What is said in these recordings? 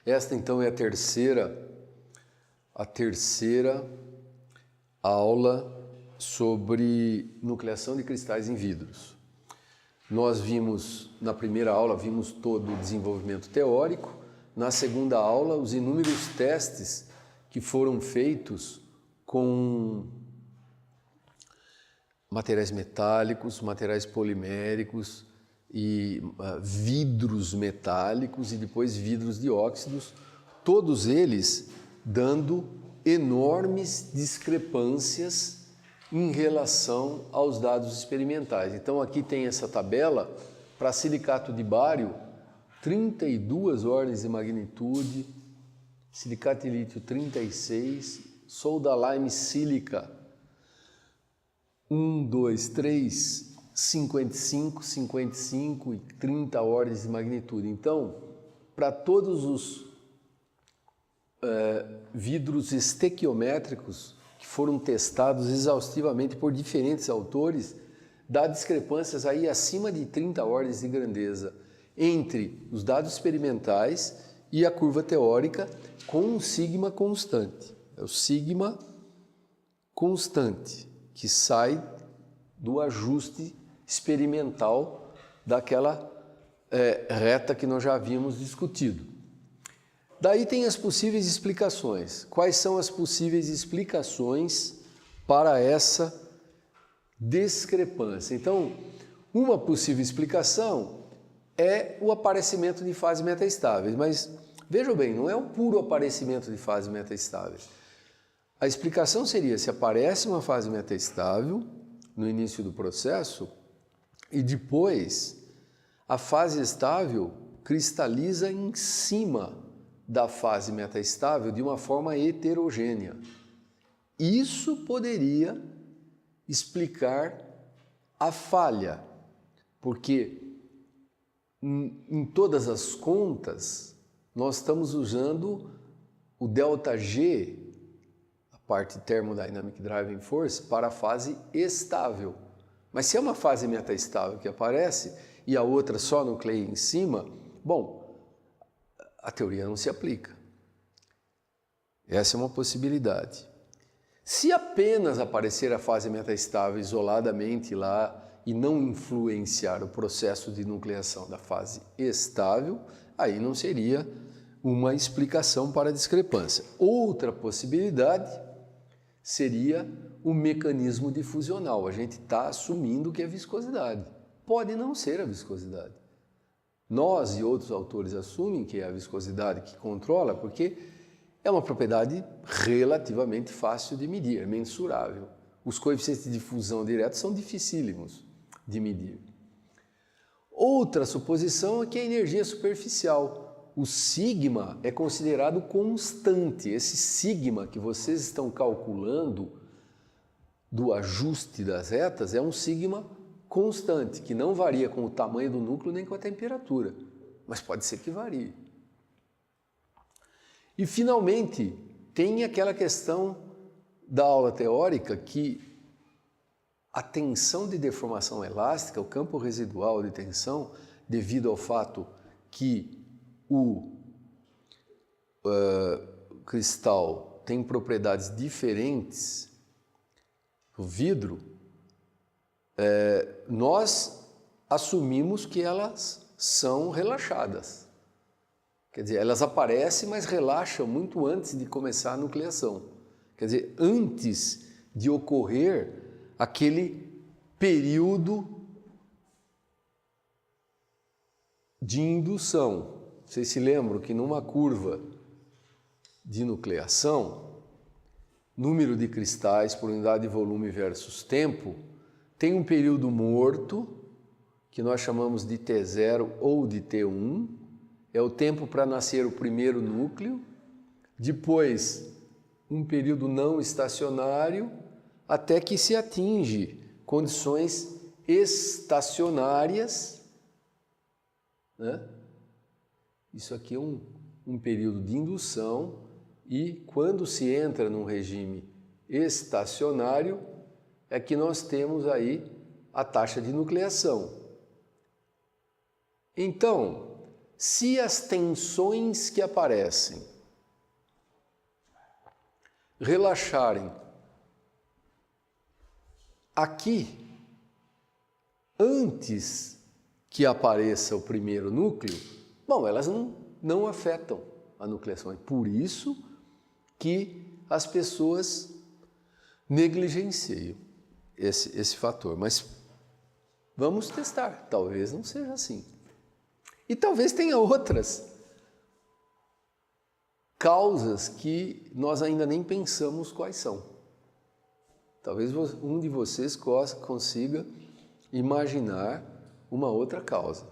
Esta então é a terceira aula sobre nucleação de cristais em vidros. Nós vimos, na primeira aula, vimos todo o desenvolvimento teórico. Na segunda aula, os inúmeros testes que foram feitos com materiais metálicos, materiais poliméricos e vidros metálicos e depois vidros de óxidos, todos eles dando enormes discrepâncias em relação aos dados experimentais. Então aqui tem essa tabela para silicato de bário, 32 ordens de magnitude, silicato de lítio 36, solda lime sílica 1, 2, 3, 55, 55 e 30 ordens de magnitude. Então, para todos os vidros estequiométricos que foram testados exaustivamente por diferentes autores, dá discrepâncias aí acima de 30 ordens de grandeza entre os dados experimentais e a curva teórica com um sigma constante. É o sigma constante que sai do ajuste experimental daquela reta que nós já havíamos discutido. Daí tem as possíveis explicações. Quais são as possíveis explicações para essa discrepância? Então, uma possível explicação é o aparecimento de fases metaestáveis, mas vejam bem, não é o puro aparecimento de fases metaestáveis. A explicação seria se aparece uma fase metaestável no início do processo e depois a fase estável cristaliza em cima da fase metaestável de uma forma heterogênea. Isso poderia explicar a falha, porque em todas as contas nós estamos usando o ΔG, a parte Thermodynamic Driving Force, para a fase estável. Mas se é uma fase metaestável que aparece e a outra só nucleia em cima, bom, a teoria não se aplica. Essa é uma possibilidade. Se apenas aparecer a fase metaestável isoladamente lá e não influenciar o processo de nucleação da fase estável, aí não seria uma explicação para a discrepância. Outra possibilidade seria o mecanismo difusional. A gente está assumindo que é viscosidade. Pode não ser a viscosidade. Nós e outros autores assumem que é a viscosidade que controla, porque é uma propriedade relativamente fácil de medir, é mensurável. Os coeficientes de difusão diretos são dificílimos de medir. Outra suposição é que a energia é superficial. O sigma é considerado constante. Esse sigma que vocês estão calculando do ajuste das retas é um sigma constante, que não varia com o tamanho do núcleo nem com a temperatura, mas pode ser que varie. E finalmente, tem aquela questão da aula teórica que a tensão de deformação elástica, o campo residual de tensão, devido ao fato que o cristal tem propriedades diferentes, o vidro, nós assumimos que elas são relaxadas. Quer dizer, elas aparecem, mas relaxam muito antes de começar a nucleação. Quer dizer, antes de ocorrer aquele período de indução. Vocês se lembram que numa curva de nucleação, número de cristais por unidade de volume versus tempo, tem um período morto, que nós chamamos de T0 ou de T1, é o tempo para nascer o primeiro núcleo, depois um período não estacionário, até que se atinge condições estacionárias, né? Isso aqui é um período de indução e quando se entra num regime estacionário é que nós temos aí a taxa de nucleação. Então, se as tensões que aparecem relaxarem aqui, antes que apareça o primeiro núcleo, bom, elas não afetam a nucleação. É por isso que as pessoas negligenciam esse fator. Mas vamos testar, talvez não seja assim. E talvez tenha outras causas que nós ainda nem pensamos quais são. Talvez um de vocês consiga imaginar uma outra causa.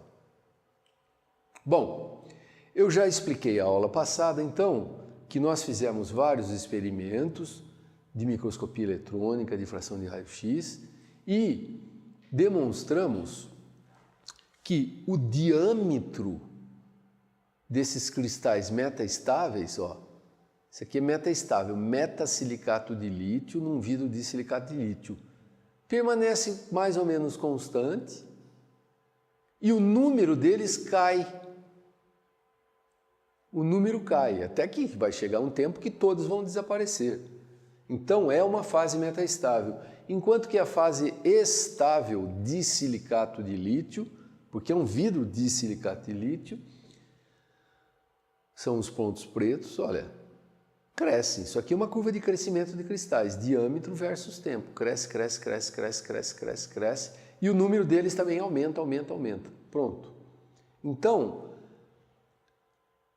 Bom, eu já expliquei a aula passada, então, que nós fizemos vários experimentos de microscopia eletrônica, de fração de raio-x, e demonstramos que o diâmetro desses cristais metaestáveis, ó, isso aqui é metaestável, metasilicato de lítio num vidro de silicato de lítio, permanece mais ou menos constante e o número deles cai. O número cai, até que vai chegar um tempo que todos vão desaparecer. Então é uma fase metaestável, enquanto que a fase estável de silicato de lítio, porque é um vidro de silicato de lítio, são os pontos pretos, olha, crescem. Isso aqui é uma curva de crescimento de cristais, diâmetro versus tempo. Cresce, cresce, cresce, cresce, cresce, cresce, cresce. E o número deles também aumenta, aumenta, aumenta. Pronto. Então,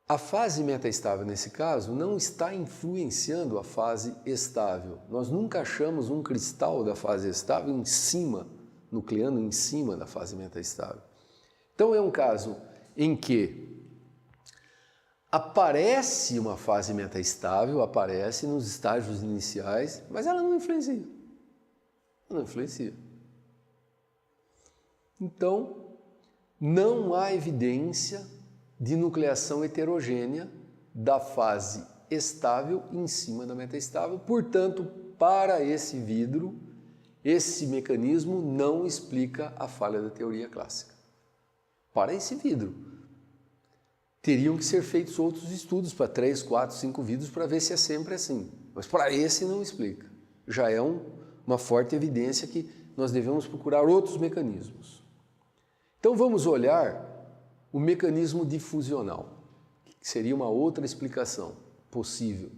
a fase metaestável, nesse caso, não está influenciando a fase estável. Nós nunca achamos um cristal da fase estável em cima, nucleando em cima da fase metaestável. Então, é um caso em que aparece uma fase metaestável, aparece nos estágios iniciais, mas ela não influencia. Não influencia. Então, não há evidência de nucleação heterogênea da fase estável em cima da metaestável. Portanto, para esse vidro, esse mecanismo não explica a falha da teoria clássica. Para esse vidro. Teriam que ser feitos outros estudos para 3, 4, 5 vidros para ver se é sempre assim. Mas para esse não explica. Já é uma forte evidência que nós devemos procurar outros mecanismos. Então vamos olhar o mecanismo difusional, que seria uma outra explicação possível.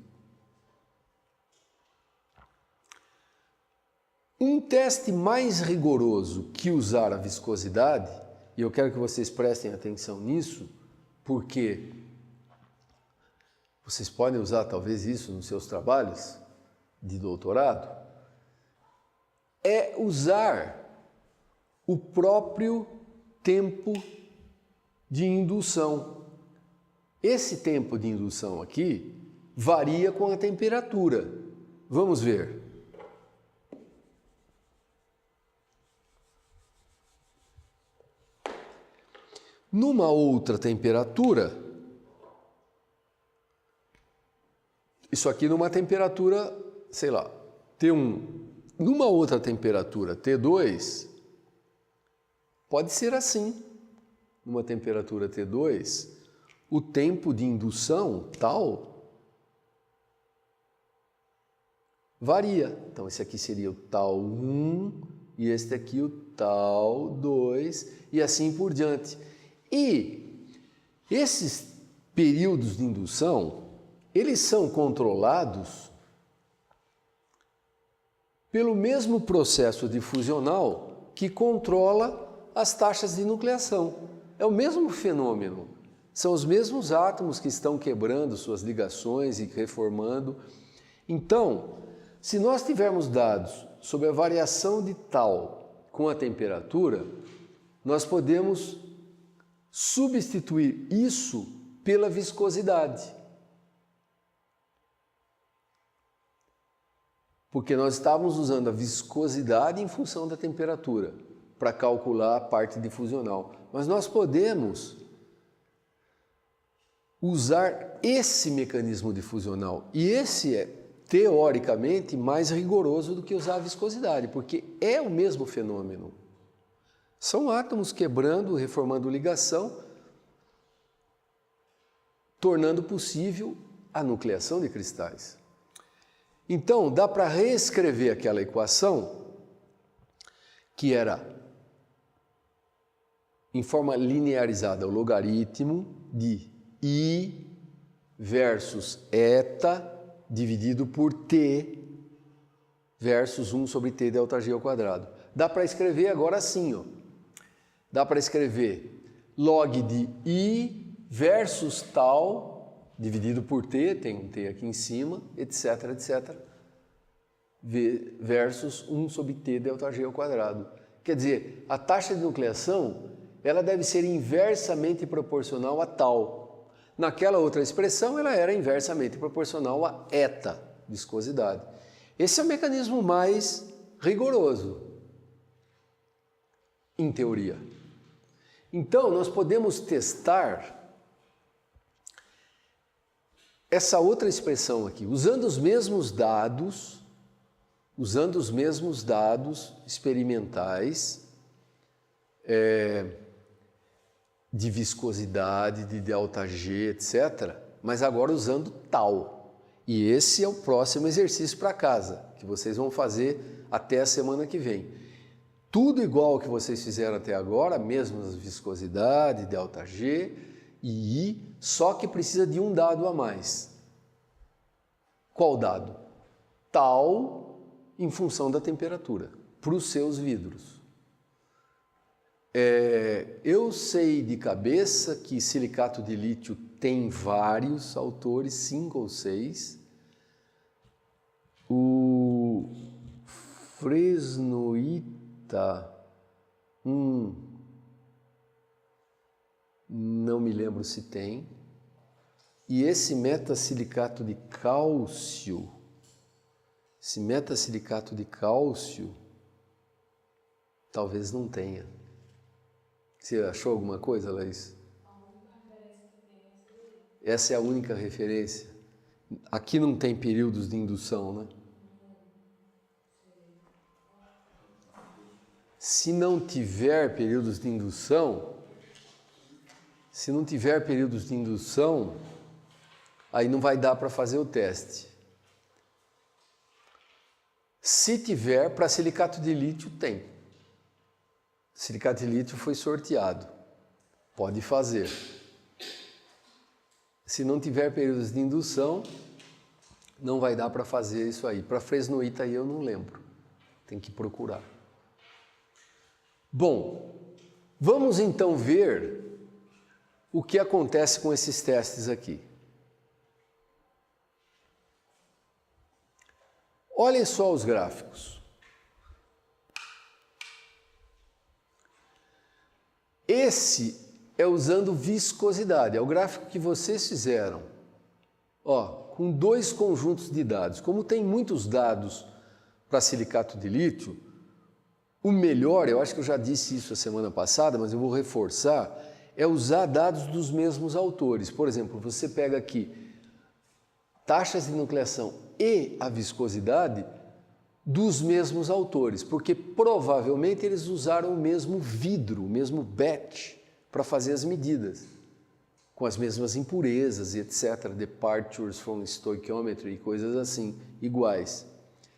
Um teste mais rigoroso que usar a viscosidade, e eu quero que vocês prestem atenção nisso, porque vocês podem usar talvez isso nos seus trabalhos de doutorado, é usar o próprio tempo de indução. Esse tempo de indução aqui varia com a temperatura. Vamos ver. Numa outra temperatura, isso aqui numa temperatura, sei lá, T1, numa outra temperatura, T2, pode ser assim. Numa temperatura T2, o tempo de indução tal varia. Então, esse aqui seria o tal 1 e este aqui o tal 2 e assim por diante. E esses períodos de indução, eles são controlados pelo mesmo processo difusional que controla as taxas de nucleação. É o mesmo fenômeno. São os mesmos átomos que estão quebrando suas ligações e reformando. Então, se nós tivermos dados sobre a variação de tal com a temperatura, nós podemos substituir isso pela viscosidade. Porque nós estávamos usando a viscosidade em função da temperatura para calcular a parte difusional. Mas nós podemos usar esse mecanismo difusional. E esse é, teoricamente, mais rigoroso do que usar a viscosidade, porque é o mesmo fenômeno. São átomos quebrando, reformando ligação, tornando possível a nucleação de cristais. Então, dá para reescrever aquela equação que era em forma linearizada, o logaritmo de I versus eta dividido por T versus 1 sobre T delta G ao quadrado. Dá para escrever agora assim, ó. Dá para escrever log de I versus tal dividido por T, tem um T aqui em cima, etc, etc, versus 1 sobre T delta G ao quadrado. Quer dizer, a taxa de nucleação, ela deve ser inversamente proporcional a tal. Naquela outra expressão, ela era inversamente proporcional a eta, viscosidade. Esse é o mecanismo mais rigoroso, em teoria. Então, nós podemos testar essa outra expressão aqui, usando os mesmos dados experimentais de viscosidade, de delta G, etc., mas agora usando tal. E esse é o próximo exercício para casa, que vocês vão fazer até a semana que vem. Tudo igual ao que vocês fizeram até agora, mesmas viscosidade, delta G e I, só que precisa de um dado a mais. Qual dado? Tal em função da temperatura, para os seus vidros. Eu sei de cabeça que silicato de lítio tem vários autores, 5 ou 6. O fresnoita, não me lembro se tem. E esse metasilicato de cálcio, talvez não tenha. Você achou alguma coisa, Laís? Essa é a única referência. Aqui não tem períodos de indução, né? Se não tiver períodos de indução, aí não vai dar para fazer o teste. Se tiver, para silicato de lítio tem. Silicato de lítio foi sorteado. Pode fazer. Se não tiver períodos de indução, não vai dar para fazer isso aí. Para fresnoita aí eu não lembro. Tem que procurar. Bom, vamos então ver o que acontece com esses testes aqui. Olhem só os gráficos. Esse é usando viscosidade, é o gráfico que vocês fizeram, com 2 conjuntos de dados. Como tem muitos dados para silicato de lítio, o melhor, eu acho que eu já disse isso a semana passada, mas eu vou reforçar, é usar dados dos mesmos autores. Por exemplo, você pega aqui taxas de nucleação e a viscosidade dos mesmos autores, porque provavelmente eles usaram o mesmo vidro, o mesmo batch para fazer as medidas, com as mesmas impurezas e etc., departures from stoichiometry e coisas assim, iguais.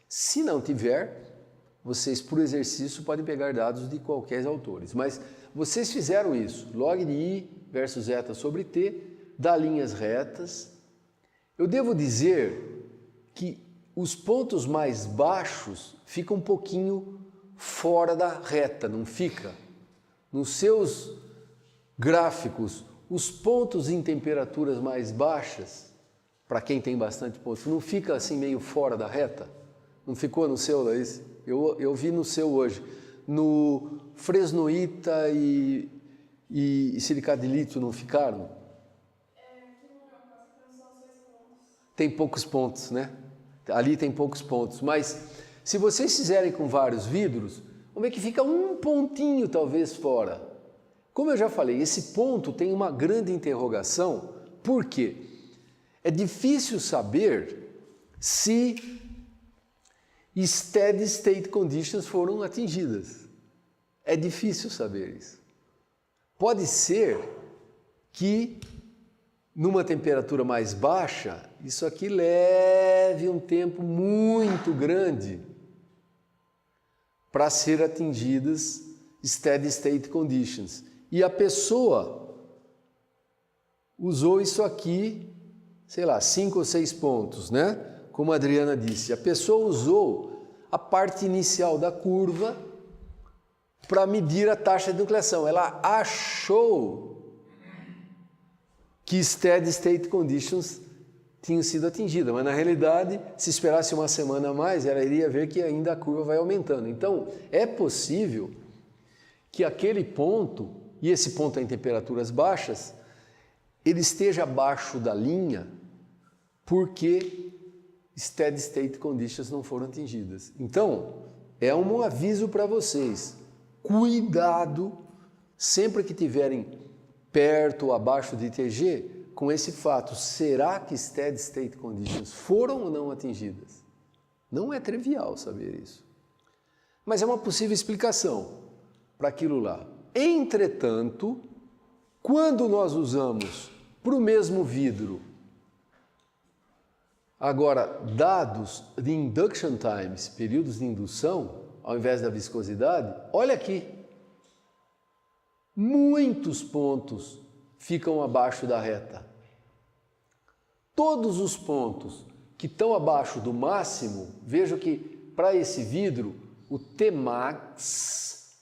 Se não tiver, vocês por exercício podem pegar dados de qualquer autores, mas vocês fizeram isso, log de I versus eta sobre T, dá linhas retas. Eu devo dizer que os pontos mais baixos ficam um pouquinho fora da reta, não fica? Nos seus gráficos, os pontos em temperaturas mais baixas, para quem tem bastante pontos, não fica assim meio fora da reta? Não ficou no seu, Laís? Eu vi no seu hoje. No fresnoita e silicato de lítio não ficaram? Tem poucos pontos, né? Ali tem poucos pontos, mas se vocês fizerem com vários vidros, vamos ver que fica um pontinho talvez fora. Como eu já falei, esse ponto tem uma grande interrogação, por quê? É difícil saber se steady state conditions foram atingidas. É difícil saber isso. Pode ser que numa temperatura mais baixa, isso aqui leve um tempo muito grande para ser atingidas steady state conditions. E a pessoa usou isso aqui, sei lá, 5 ou 6 pontos, né? Como a Adriana disse, a pessoa usou a parte inicial da curva para medir a taxa de nucleação. Ela achou que steady state conditions tinham sido atingidas, mas na realidade, se esperasse uma semana a mais, ela iria ver que ainda a curva vai aumentando. Então, é possível que aquele ponto, e esse ponto é em temperaturas baixas, ele esteja abaixo da linha porque steady state conditions não foram atingidas. Então, é um aviso para vocês. Cuidado sempre que tiverem perto ou abaixo de TG com esse fato. Será que steady state conditions foram ou não atingidas? Não é trivial saber isso. Mas é uma possível explicação para aquilo lá. Entretanto, quando nós usamos para o mesmo vidro, agora, dados de induction times, períodos de indução, ao invés da viscosidade, olha aqui. Muitos pontos ficam abaixo da reta. Todos os pontos que estão abaixo do máximo, vejo que para esse vidro, o Tmax,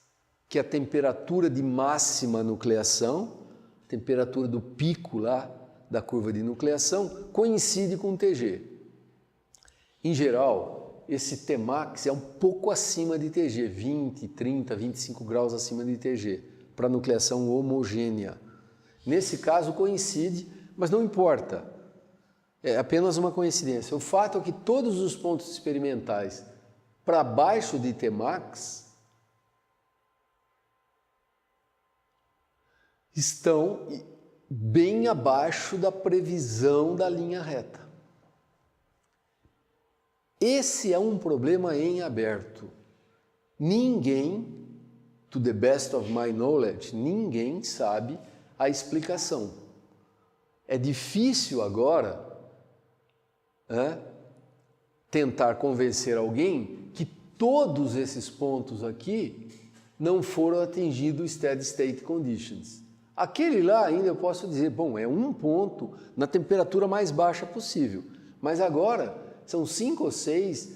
que é a temperatura de máxima nucleação, temperatura do pico lá da curva de nucleação, coincide com o TG. Em geral, esse Tmax é um pouco acima de TG, 20, 30, 25 graus acima de TG, para nucleação homogênea. Nesse caso coincide, mas não importa, é apenas uma coincidência. O fato é que todos os pontos experimentais para baixo de Tmax estão bem abaixo da previsão da linha reta. Esse é um problema em aberto. Ninguém, to the best of my knowledge, ninguém sabe a explicação. É difícil agora tentar convencer alguém que todos esses pontos aqui não foram atingidos steady state conditions. Aquele lá ainda eu posso dizer, bom, é um ponto na temperatura mais baixa possível, mas agora são 5 ou 6,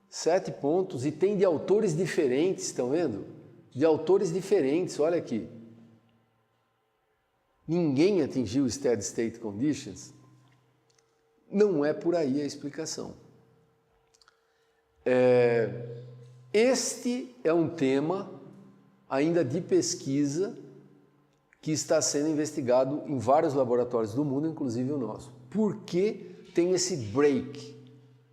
7 pontos e tem de autores diferentes, estão vendo? De autores diferentes, olha aqui. Ninguém atingiu steady state conditions? Não é por aí a explicação. Este é um tema ainda de pesquisa que está sendo investigado em vários laboratórios do mundo, inclusive o nosso. Por que tem esse break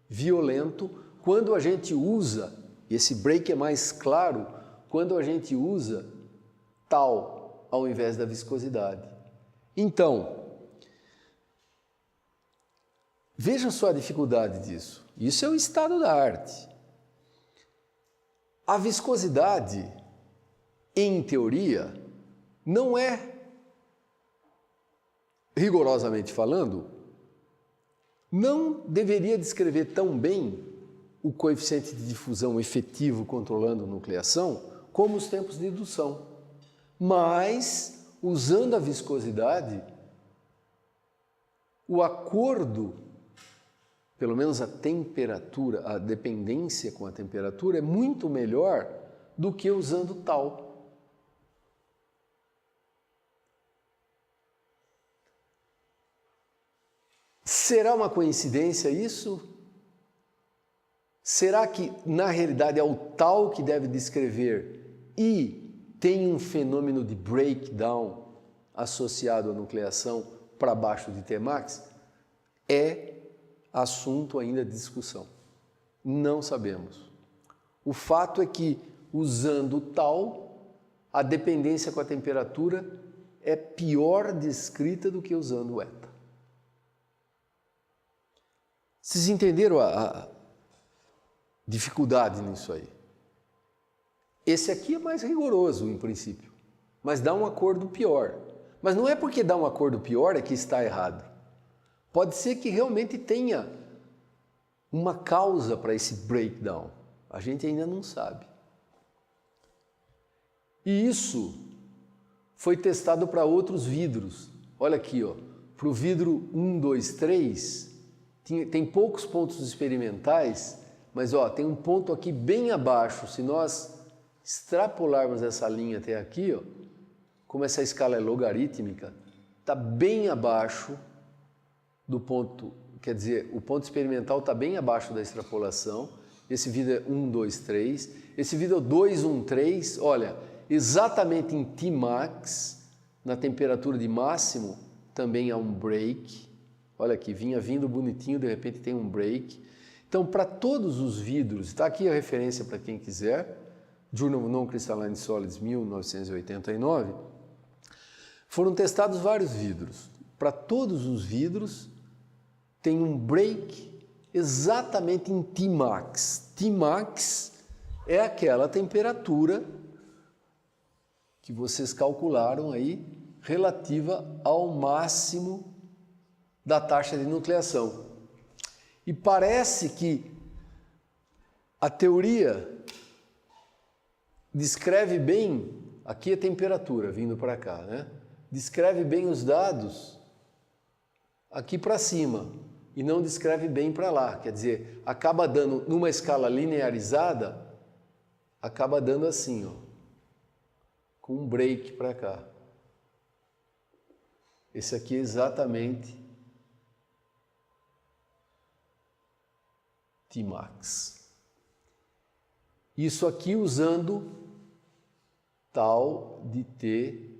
violento quando a gente usa, e esse break é mais claro, quando a gente usa tal ao invés da viscosidade? Então, veja só a dificuldade disso. Isso é o estado da arte. A viscosidade, em teoria, não é, rigorosamente falando, não deveria descrever tão bem o coeficiente de difusão efetivo controlando a nucleação como os tempos de indução. Mas, usando a viscosidade, o acordo, pelo menos a temperatura, a dependência com a temperatura é muito melhor do que usando tal. Será uma coincidência isso? Será que, na realidade, é o tal que deve descrever e tem um fenômeno de breakdown associado à nucleação para baixo de Tmax? É assunto ainda de discussão. Não sabemos. O fato é que, usando tal, a dependência com a temperatura é pior descrita do que usando o eta. Vocês entenderam a dificuldade nisso aí? Esse aqui é mais rigoroso, em princípio, mas dá um acordo pior. Mas não é porque dá um acordo pior é que está errado. Pode ser que realmente tenha uma causa para esse breakdown. A gente ainda não sabe. E isso foi testado para outros vidros. Olha aqui, ó, para o vidro 1, 2, 3, tem poucos pontos experimentais, mas ó, tem um ponto aqui bem abaixo. Se nós extrapolarmos essa linha até aqui, ó, como essa escala é logarítmica, está bem abaixo do ponto, quer dizer, o ponto experimental está bem abaixo da extrapolação. Esse vidro é 1, 2, 3. Esse vidro é 2, 1, 3, olha, exatamente em Tmax, na temperatura de máximo, também há um break. Olha aqui, vinha vindo bonitinho, de repente tem um break. Então, para todos os vidros, está aqui a referência para quem quiser, Journal of Non-Crystalline Solids, 1989, foram testados vários vidros. Para todos os vidros, tem um break exatamente em Tmax. Tmax é aquela temperatura que vocês calcularam aí, relativa ao máximo da taxa de nucleação. E parece que a teoria descreve bem, aqui a temperatura vindo para cá, né? Descreve bem os dados aqui para cima e não descreve bem para lá. Quer dizer, acaba dando, numa escala linearizada, acaba dando assim, ó, com um break para cá. Esse aqui é exatamente Tmax. Isso aqui usando tal de T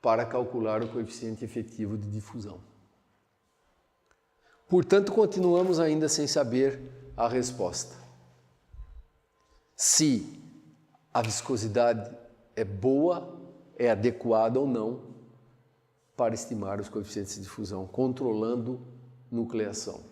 para calcular o coeficiente efetivo de difusão. Portanto, continuamos ainda sem saber a resposta. Se a viscosidade é boa, é adequada ou não para estimar os coeficientes de difusão, controlando nucleação.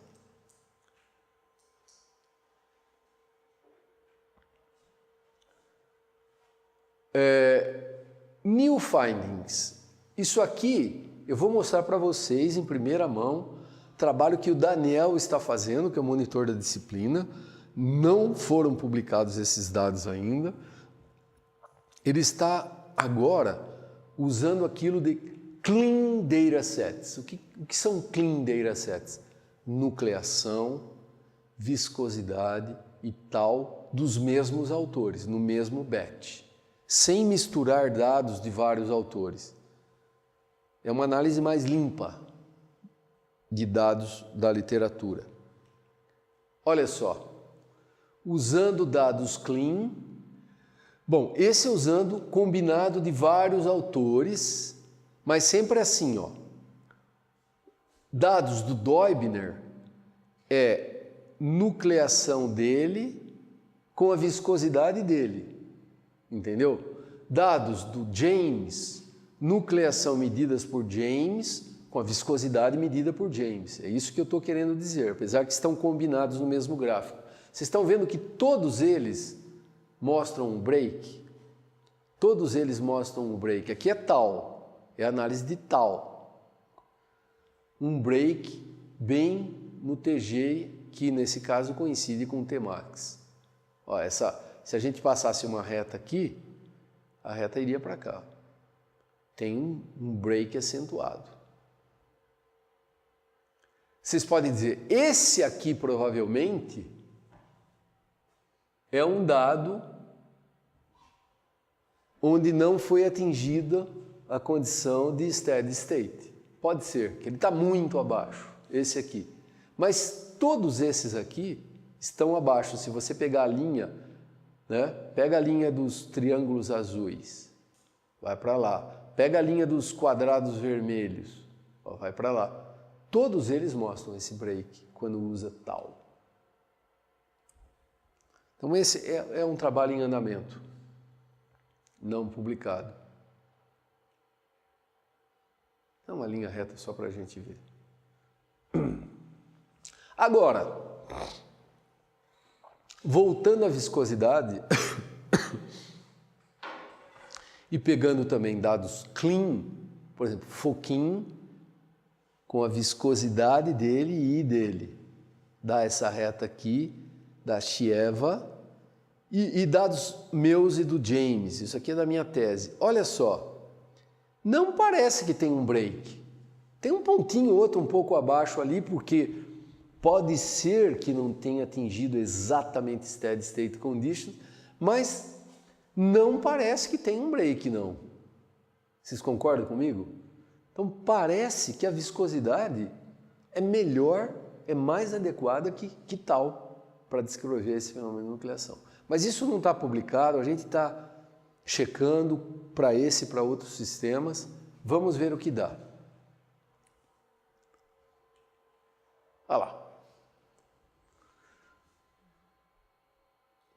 New findings. Isso aqui eu vou mostrar para vocês em primeira mão, trabalho que o Daniel está fazendo, que é o monitor da disciplina. Não foram publicados esses dados ainda. Ele está agora usando aquilo de clean data sets. O que são clean data sets? Nucleação, viscosidade e tal dos mesmos autores, no mesmo batch, sem misturar dados de vários autores. É uma análise mais limpa de dados da literatura. Olha só, usando dados clean, bom, esse usando combinado de vários autores, mas sempre assim, ó. Dados do Deubner é nucleação dele com a viscosidade dele, entendeu? Dados do James, nucleação medidas por James com a viscosidade medida por James. É isso que eu estou querendo dizer, apesar que estão combinados no mesmo gráfico. Vocês estão vendo que todos eles mostram um break? Todos eles mostram um break. Aqui é tal, é a análise de tal. Um break bem no TG, que nesse caso coincide com o Tmax. Ó, se a gente passasse uma reta aqui, a reta iria para cá. Tem um break acentuado. Vocês podem dizer, esse aqui provavelmente é um dado onde não foi atingida a condição de steady state. Pode ser, que ele está muito abaixo, esse aqui. Mas todos esses aqui estão abaixo. Se você pegar a linha, né? Pega a linha dos triângulos azuis, vai para lá. Pega a linha dos quadrados vermelhos, ó, vai para lá. Todos eles mostram esse break quando usa tal. Então esse é um trabalho em andamento, não publicado. É uma linha reta só para a gente ver. Agora, voltando à viscosidade e pegando também dados clean Por exemplo, Fokin, com a viscosidade dele e I dele, dá essa reta aqui, da Chieva, e dados meus e do James, isso aqui é da minha tese. Olha só, não parece que tem um break. Tem um pontinho outro um pouco abaixo ali, porque pode ser que não tenha atingido exatamente steady state conditions, mas não parece que tem um break, não. Vocês concordam comigo? Então parece que a viscosidade é melhor, é mais adequada que tal para descrever esse fenômeno de nucleação. Mas isso não está publicado, a gente está checando para esse e para outros sistemas. Vamos ver o que dá. Olha lá.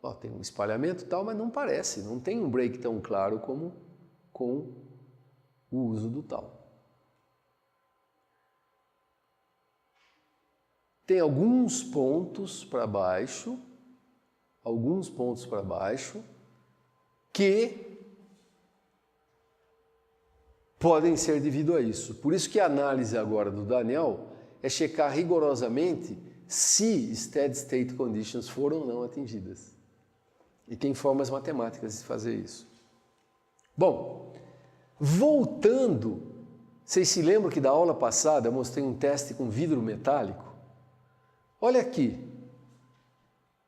Ó, tem um espalhamento e tal, mas não parece, não tem um break tão claro como com o uso do tal. Tem alguns pontos para baixo, que podem ser devido a isso. Por isso que a análise agora do Daniel é checar rigorosamente se steady state conditions foram ou não atingidas. E tem formas matemáticas de fazer isso. Bom, voltando, vocês se lembram que da aula passada eu mostrei um teste com vidro metálico? Olha aqui,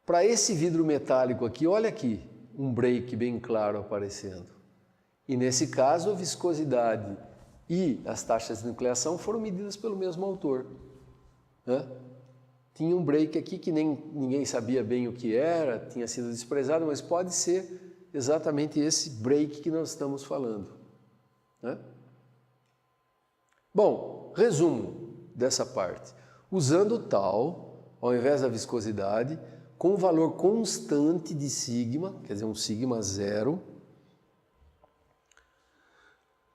para esse vidro metálico aqui, olha aqui, um break bem claro aparecendo. E nesse caso, a viscosidade e as taxas de nucleação foram medidas pelo mesmo autor. Tinha um break aqui que ninguém sabia bem o que era, tinha sido desprezado, mas pode ser exatamente esse break que nós estamos falando. Bom, resumo dessa parte. Usando o tal, ao invés da viscosidade, com um valor constante de sigma, quer dizer, um sigma zero,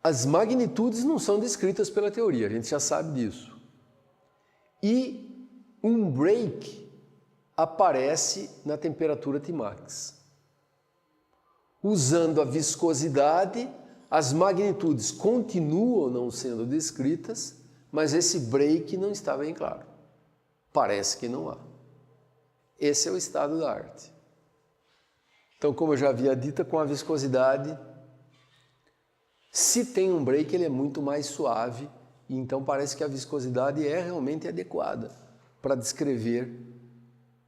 as magnitudes não são descritas pela teoria, a gente já sabe disso. E um break aparece na temperatura Tmax. Usando a viscosidade, as magnitudes continuam não sendo descritas, mas esse break não está bem claro. Parece que não há. Esse é o estado da arte. Então, como eu já havia dito, com a viscosidade, se tem um break, ele é muito mais suave, e então parece que a viscosidade é realmente adequada para descrever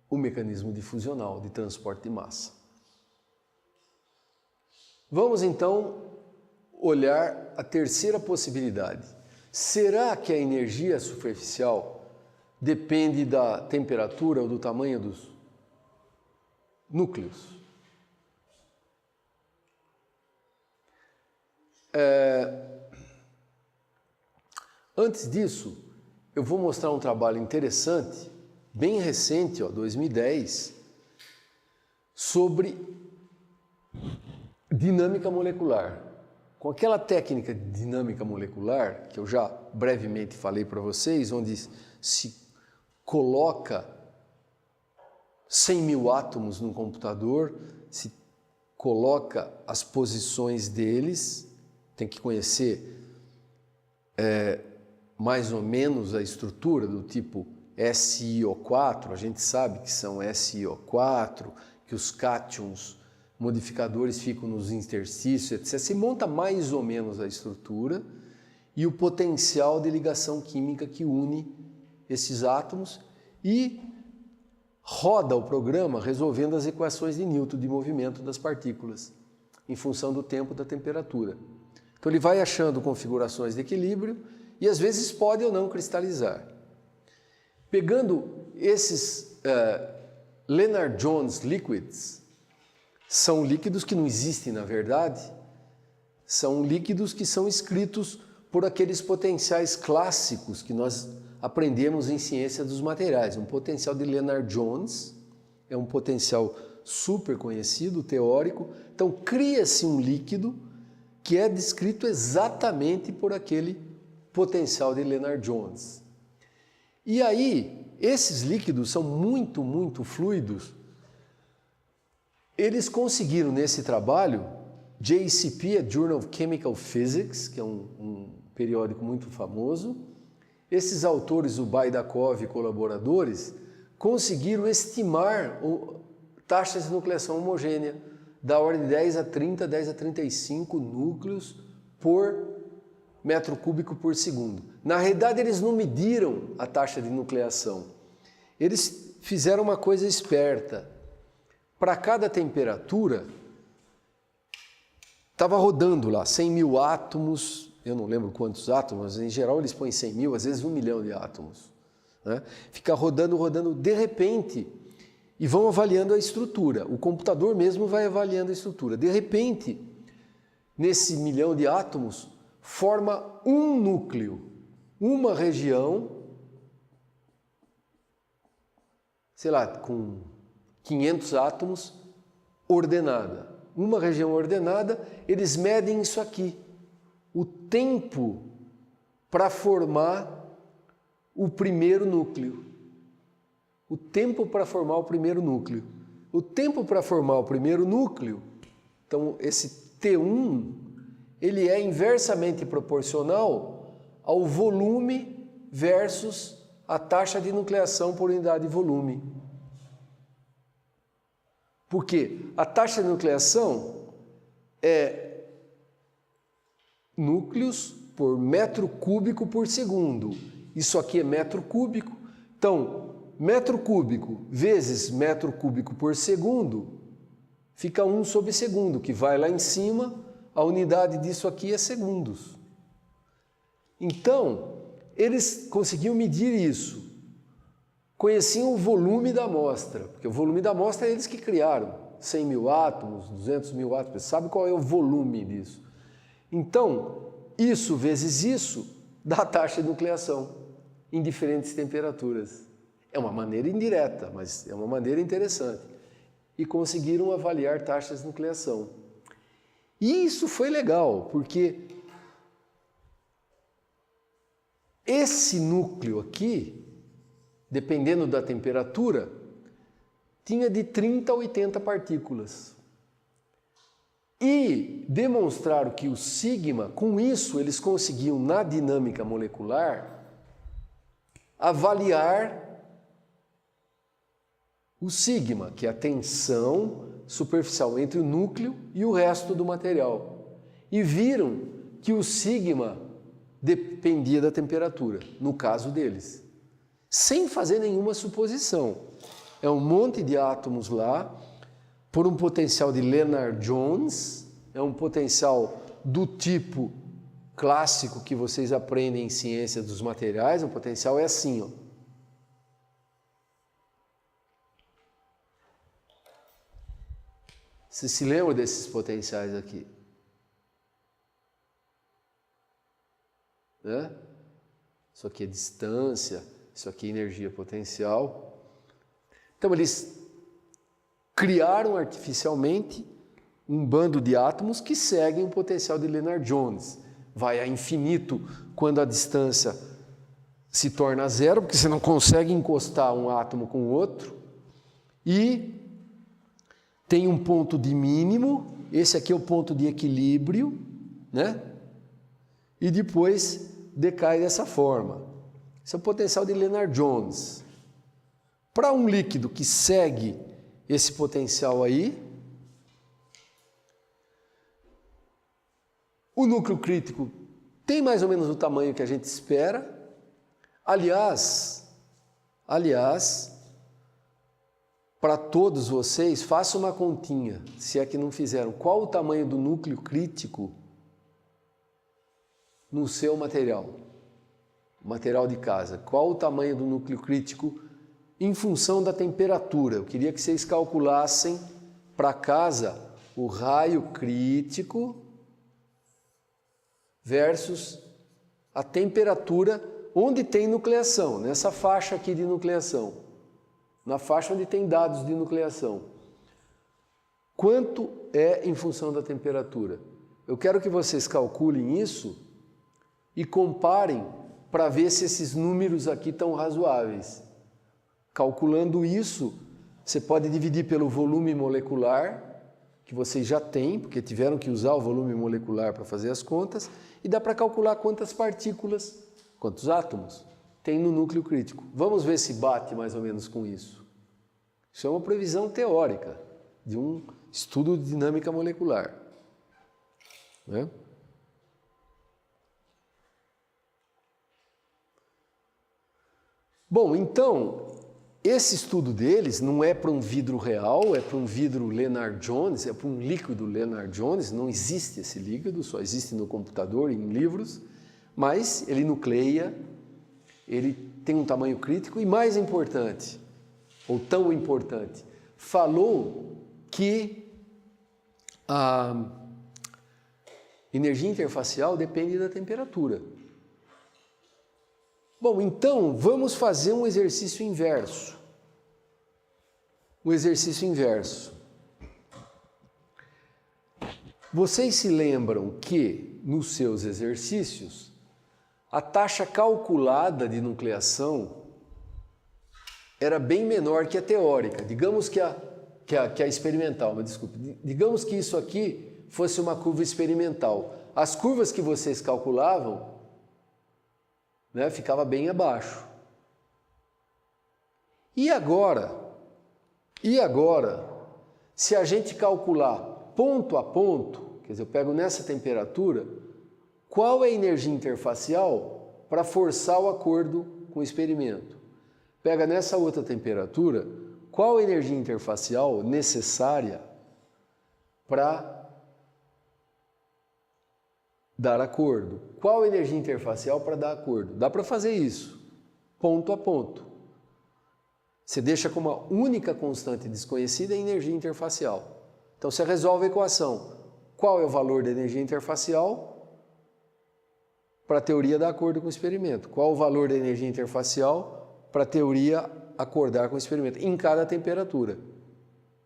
o mecanismo difusional de transporte de massa. Vamos então olhar a terceira possibilidade. Será que a energia superficial depende da temperatura ou do tamanho dos núcleos? Antes disso, eu vou mostrar um trabalho interessante, bem recente, 2010, sobre dinâmica molecular. Com aquela técnica de dinâmica molecular, que eu já brevemente falei para vocês, onde se coloca 100 mil átomos num computador, se coloca as posições deles, tem que conhecer mais ou menos a estrutura do tipo SiO4, a gente sabe que são SiO4, que os cátions modificadores ficam nos interstícios, etc. Se monta mais ou menos a estrutura e o potencial de ligação química que une esses átomos e roda o programa resolvendo as equações de Newton de movimento das partículas em função do tempo e da temperatura. Então ele vai achando configurações de equilíbrio e às vezes pode ou não cristalizar. Pegando esses Lennard-Jones liquids, são líquidos que não existem na verdade, são líquidos que são escritos por aqueles potenciais clássicos que nós aprendemos em ciência dos materiais. Um potencial de Lennard-Jones é um potencial super conhecido, teórico. Então cria-se um líquido que é descrito exatamente por aquele potencial de Lennard-Jones. E aí, esses líquidos são muito fluidos. Eles conseguiram, nesse trabalho, JCP é Journal of Chemical Physics, que é um periódico muito famoso. Esses autores, o Baidakov e colaboradores, conseguiram estimar taxas de nucleação homogênea da ordem de 10 a 30, 10 a 35 núcleos por metro cúbico por segundo. Na realidade, eles não mediram a taxa de nucleação. Eles fizeram uma coisa esperta. Para cada temperatura, estava rodando lá 100 mil átomos, eu não lembro quantos átomos, mas em geral eles põem 100 mil, às vezes 1 milhão de átomos. Né? Fica rodando, rodando, de repente, e vão avaliando a estrutura. O computador mesmo vai avaliando a estrutura. De repente, nesse milhão de átomos, forma um núcleo, uma região, sei lá, com 500 átomos, ordenada. Uma região ordenada, eles medem isso aqui. O tempo para formar o primeiro núcleo. O tempo para formar o primeiro núcleo. O tempo para formar o primeiro núcleo, então esse T1, ele é inversamente proporcional ao volume versus a taxa de nucleação por unidade de volume. Por quê? A taxa de nucleação é núcleos por metro cúbico por segundo. Isso aqui é metro cúbico. Então, metro cúbico vezes metro cúbico por segundo fica 1 sobre segundo, que vai lá em cima, a unidade disso aqui é segundos. Então, eles conseguiam medir isso. Conheciam o volume da amostra, porque o volume da amostra é eles que criaram. 100 mil átomos, 200 mil átomos, sabe qual é o volume disso? Então, isso vezes isso dá a taxa de nucleação em diferentes temperaturas. É uma maneira indireta, mas é uma maneira interessante. E conseguiram avaliar taxas de nucleação. E isso foi legal, porque esse núcleo aqui, dependendo da temperatura, tinha de 30 a 80 partículas. E demonstraram que o sigma, com isso eles conseguiam, na dinâmica molecular, avaliar o sigma, que é a tensão superficial entre o núcleo e o resto do material. E viram que o sigma dependia da temperatura, no caso deles, sem fazer nenhuma suposição. É um monte de átomos lá, por um potencial de Lennard-Jones, é um potencial do tipo clássico que vocês aprendem em ciência dos materiais, o potencial é assim, ó. Você se lembra desses potenciais aqui? Né? Isso aqui é distância, isso aqui é energia potencial. Então eles criaram artificialmente um bando de átomos que seguem o potencial de Lennard-Jones. Vai a infinito quando a distância se torna zero, porque você não consegue encostar um átomo com o outro. E tem um ponto de mínimo, esse aqui é o ponto de equilíbrio, né? E depois decai dessa forma. Esse é o potencial de Lennard-Jones. Para um líquido que segue esse potencial aí, o núcleo crítico tem mais ou menos o tamanho que a gente espera. Aliás, para todos vocês, faça uma continha, se é que não fizeram. Qual o tamanho do núcleo crítico no seu material? Material de casa. Qual o tamanho do núcleo crítico em função da temperatura? Eu queria que vocês calculassem para casa o raio crítico versus a temperatura onde tem nucleação, nessa faixa aqui de nucleação, na faixa onde tem dados de nucleação. Quanto é em função da temperatura? Eu quero que vocês calculem isso e comparem para ver se esses números aqui estão razoáveis. Calculando isso, você pode dividir pelo volume molecular que vocês já têm, porque tiveram que usar o volume molecular para fazer as contas, e dá para calcular quantas partículas, quantos átomos tem no núcleo crítico. Vamos ver se bate mais ou menos com isso. Isso é uma previsão teórica de um estudo de dinâmica molecular, né? Bom, então, esse estudo deles não é para um vidro real, é para um vidro Lennard-Jones, é para um líquido Lennard-Jones, não existe esse líquido, só existe no computador e em livros, mas ele nucleia, ele tem um tamanho crítico e, mais importante, ou tão importante, falou que a energia interfacial depende da temperatura. Bom, então vamos fazer um exercício inverso. Um exercício inverso. Vocês se lembram que nos seus exercícios a taxa calculada de nucleação era bem menor que a teórica. Digamos que a experimental, mas desculpe. Digamos que isso aqui fosse uma curva experimental. As curvas que vocês calculavam, né, ficava bem abaixo. E agora, se a gente calcular ponto a ponto, quer dizer, eu pego nessa temperatura, qual é a energia interfacial para forçar o acordo com o experimento? Pega nessa outra temperatura, qual a energia interfacial necessária para dar acordo? Qual a energia interfacial para dar acordo? Dá para fazer isso, ponto a ponto. Você deixa como uma única constante desconhecida a energia interfacial. Então você resolve a equação. Qual é o valor da energia interfacial para a teoria dar acordo com o experimento? Qual o valor da energia interfacial para a teoria acordar com o experimento? Em cada temperatura.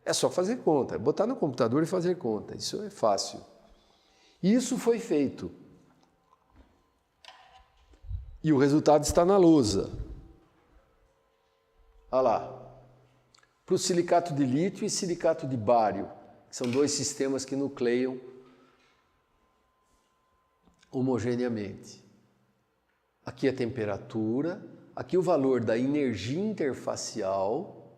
É só fazer conta, é botar no computador e fazer conta. Isso é fácil. Isso foi feito. E o resultado está na lousa. Olha lá. Para o silicato de lítio e silicato de bário, que são dois sistemas que nucleiam homogeneamente. Aqui a temperatura, aqui o valor da energia interfacial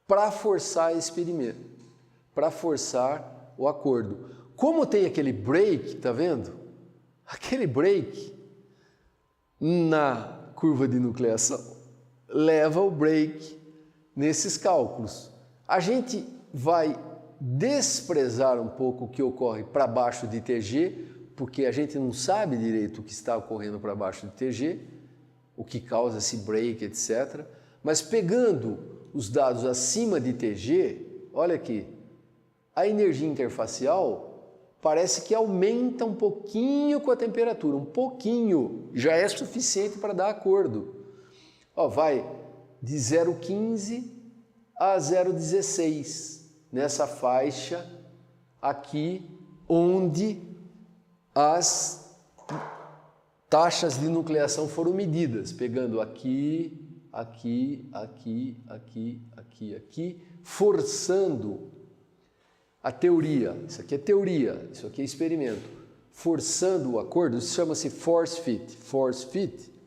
para forçar esse experimento, para forçar o acordo. Como tem aquele break, tá vendo? Aquele break na curva de nucleação leva o break nesses cálculos. A gente vai desprezar um pouco o que ocorre para baixo de TG, porque a gente não sabe direito o que está ocorrendo para baixo de TG, o que causa esse break, etc. Mas pegando os dados acima de TG, olha aqui, a energia interfacial parece que aumenta um pouquinho com a temperatura, um pouquinho, já é suficiente para dar acordo. Ó, vai de 0,15 a 0,16, nessa faixa aqui, onde as taxas de nucleação foram medidas, pegando aqui, aqui, aqui, aqui, aqui, aqui, forçando a teoria. Isso aqui é teoria, isso aqui é experimento. Forçando o acordo, isso chama-se force fit. Force fit,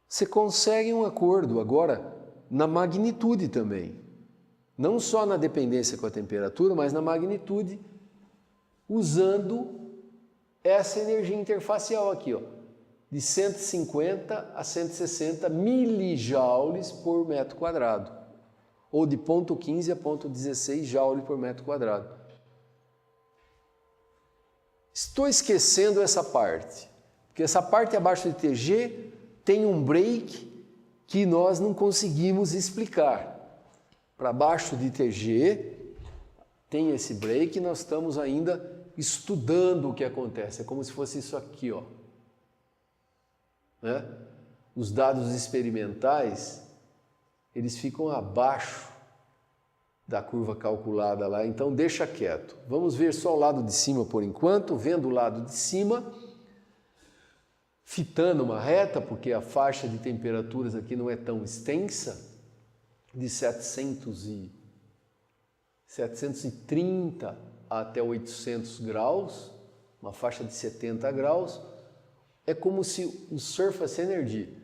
você consegue um acordo agora na magnitude também. Não só na dependência com a temperatura, mas na magnitude, usando essa energia interfacial aqui, ó, de 150 a 160 milijoules por metro quadrado, ou de 0,15 a 0,16 joule por metro quadrado. Estou esquecendo essa parte, porque essa parte abaixo de TG tem um break que nós não conseguimos explicar. Para baixo de TG tem esse break e nós estamos ainda estudando o que acontece. É como se fosse isso aqui, ó. Né? Os dados experimentais, eles ficam abaixo da curva calculada lá, então deixa quieto. Vamos ver só o lado de cima por enquanto, vendo o lado de cima, fitando uma reta, porque a faixa de temperaturas aqui não é tão extensa, de 700 e 730 até 800 graus, uma faixa de 70 graus, é como se o surface energy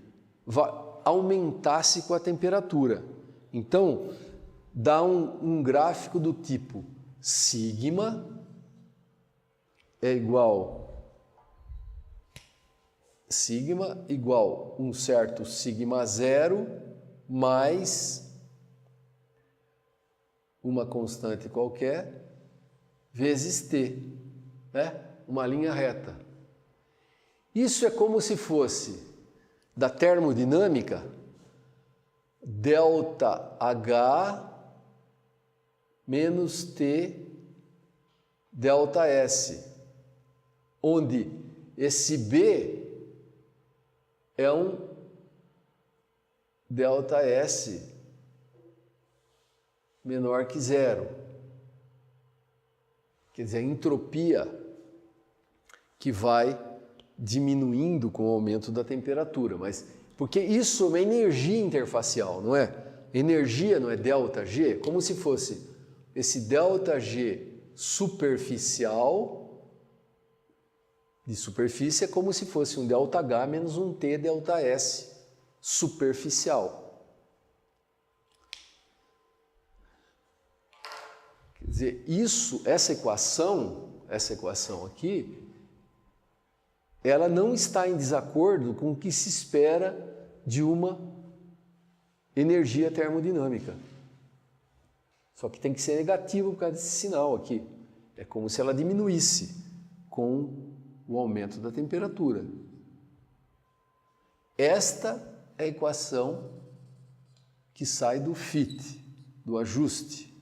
aumentasse com a temperatura. Então, dá um gráfico do tipo sigma é igual um certo sigma zero mais uma constante qualquer vezes T, né? Uma linha reta. Isso é como se fosse da termodinâmica delta H menos T delta S, onde esse B é um delta S menor que zero. Quer dizer, a entropia que vai diminuindo com o aumento da temperatura, mas porque isso é uma energia interfacial, não é? Energia não é delta G, como se fosse esse delta G superficial, de superfície, é como se fosse um delta H menos um T delta S superficial. Quer dizer, essa equação aqui, ela não está em desacordo com o que se espera de uma energia termodinâmica. Só que tem que ser negativo por causa desse sinal aqui. É como se ela diminuísse com o aumento da temperatura. Esta é a equação que sai do FIT, do ajuste.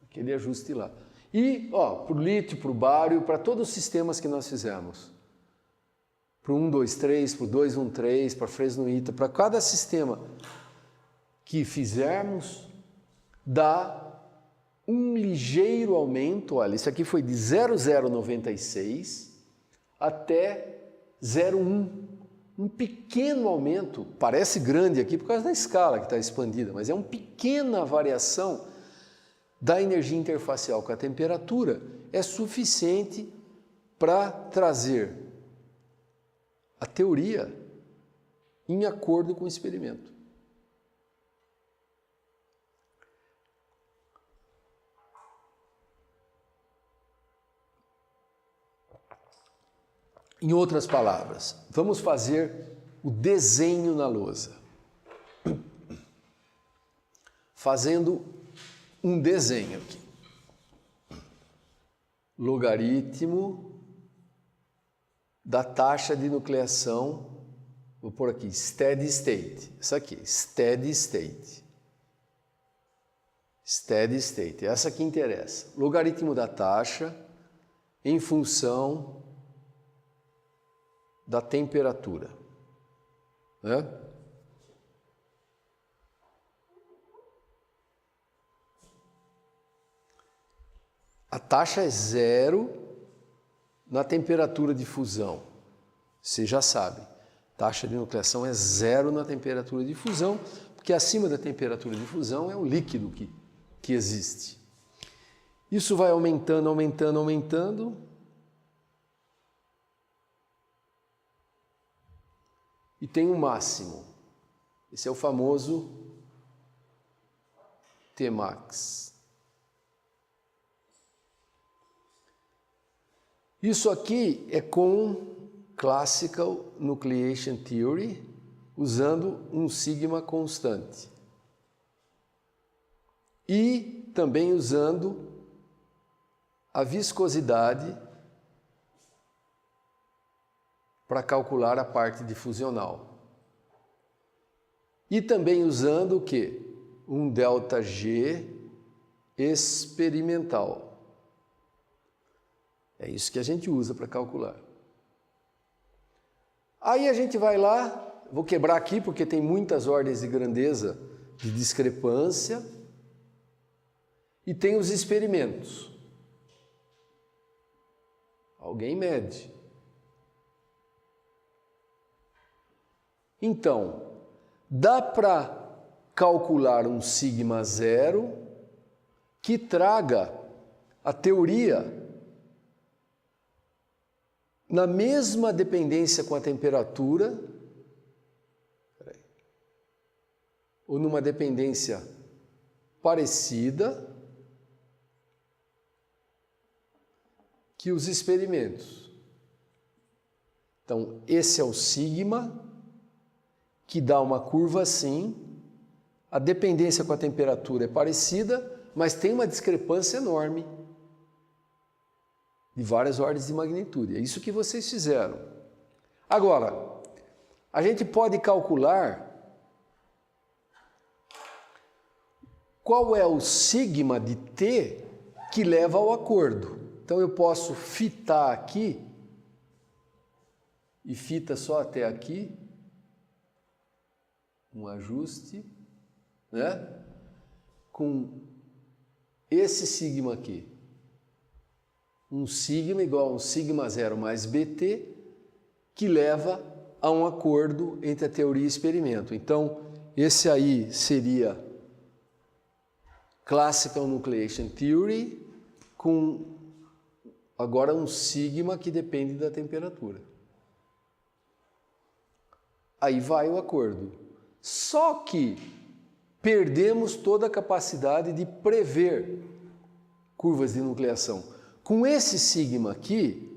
Aquele ajuste lá. E, para o lítio, para o bário, para todos os sistemas que nós fizemos. Para o 1, 2, 3, para o 2, 1, 3, para Fresnoita, para cada sistema que fizermos, dá um ligeiro aumento. Olha, isso aqui foi de 0,096 até 0,1. Um pequeno aumento, parece grande aqui por causa da escala que está expandida, mas é uma pequena variação da energia interfacial com a temperatura, é suficiente para trazer a teoria em acordo com o experimento. Em outras palavras, vamos fazer o desenho na lousa. Fazendo um desenho aqui. Logaritmo da taxa de nucleação, vou pôr aqui, steady state. Isso aqui, steady state. Steady state, essa que interessa. Logaritmo da taxa em função da temperatura, né? A taxa é zero na temperatura de fusão. Você já sabe, taxa de nucleação é zero na temperatura de fusão, porque acima da temperatura de fusão é o líquido que existe. Isso vai aumentando, aumentando, aumentando. E tem um máximo. Esse é o famoso Tmax. Isso aqui é com Classical Nucleation Theory, usando um sigma constante. E também usando a viscosidade para calcular a parte difusional. E também usando o quê? Um ΔG experimental. É isso que a gente usa para calcular. Aí a gente vai lá, vou quebrar aqui porque tem muitas ordens de grandeza de discrepância e tem os experimentos. Alguém mede. Então, dá para calcular um sigma zero que traga a teoria na mesma dependência com a temperatura, ou numa dependência parecida que os experimentos. Então, esse é o sigma, que dá uma curva assim, a dependência com a temperatura é parecida, mas tem uma discrepância enorme de várias ordens de magnitude. É isso que vocês fizeram. Agora, a gente pode calcular qual é o sigma de T que leva ao acordo. Então eu posso fitar aqui, e fita só até aqui, um ajuste, né? Com esse sigma aqui. Um sigma igual a um sigma zero mais BT, que leva a um acordo entre a teoria e o experimento. Então, esse aí seria Classical Nucleation Theory, com agora um sigma que depende da temperatura. Aí vai o acordo. Só que perdemos toda a capacidade de prever curvas de nucleação. Com esse sigma aqui,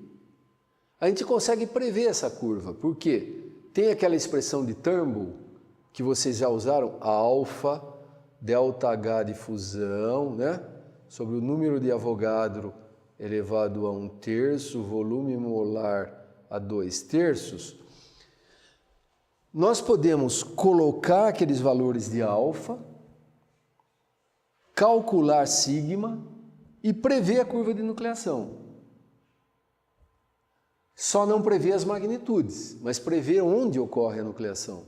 a gente consegue prever essa curva. Por quê? Tem aquela expressão de Turnbull, que vocês já usaram, alfa, delta H de fusão, né? Sobre o número de Avogadro elevado a 1/3, volume molar a 2/3. Nós podemos colocar aqueles valores de alfa, calcular sigma e prever a curva de nucleação. Só não prever as magnitudes, mas prever onde ocorre a nucleação.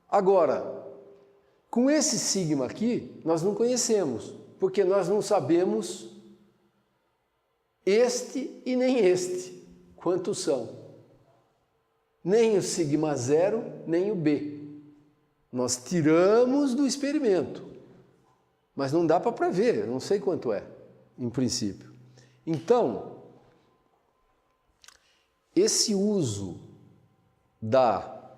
Agora, com esse sigma aqui, nós não conhecemos, porque nós não sabemos este e nem este, quantos são. Nem o sigma zero, nem o B. Nós tiramos do experimento, mas não dá para prever, eu não sei quanto é, em princípio. Então, esse uso da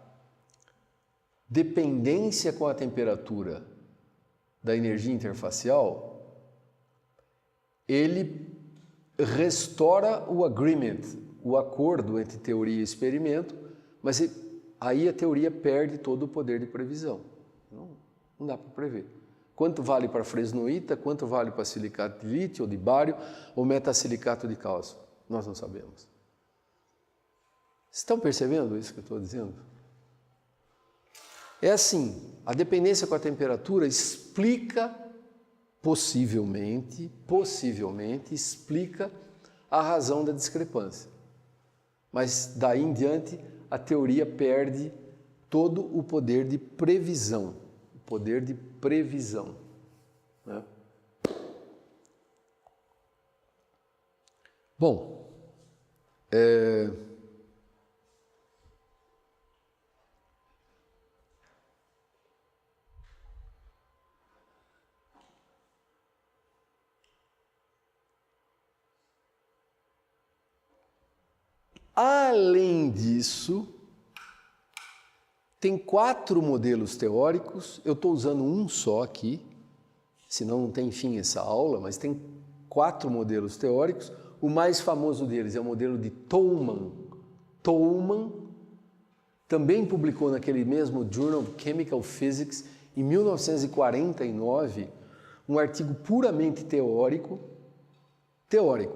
dependência com a temperatura da energia interfacial, ele restaura o agreement, o acordo entre teoria e experimento, mas aí a teoria perde todo o poder de previsão. Não dá para prever. Quanto vale para fresnoíta, quanto vale para silicato de lítio ou de bário ou metasilicato de cálcio? Nós não sabemos. Estão percebendo isso que eu estou dizendo? É assim, a dependência com a temperatura explica, possivelmente explica a razão da discrepância. Mas daí em diante, a teoria perde todo o poder de previsão. O poder de previsão. Né? Bom, além disso, tem 4 modelos teóricos, eu estou usando um só aqui, senão não tem fim essa aula, mas tem 4 modelos teóricos. O mais famoso deles é o modelo de Tolman. Tolman também publicou naquele mesmo Journal of Chemical Physics, em 1949, um artigo puramente teórico,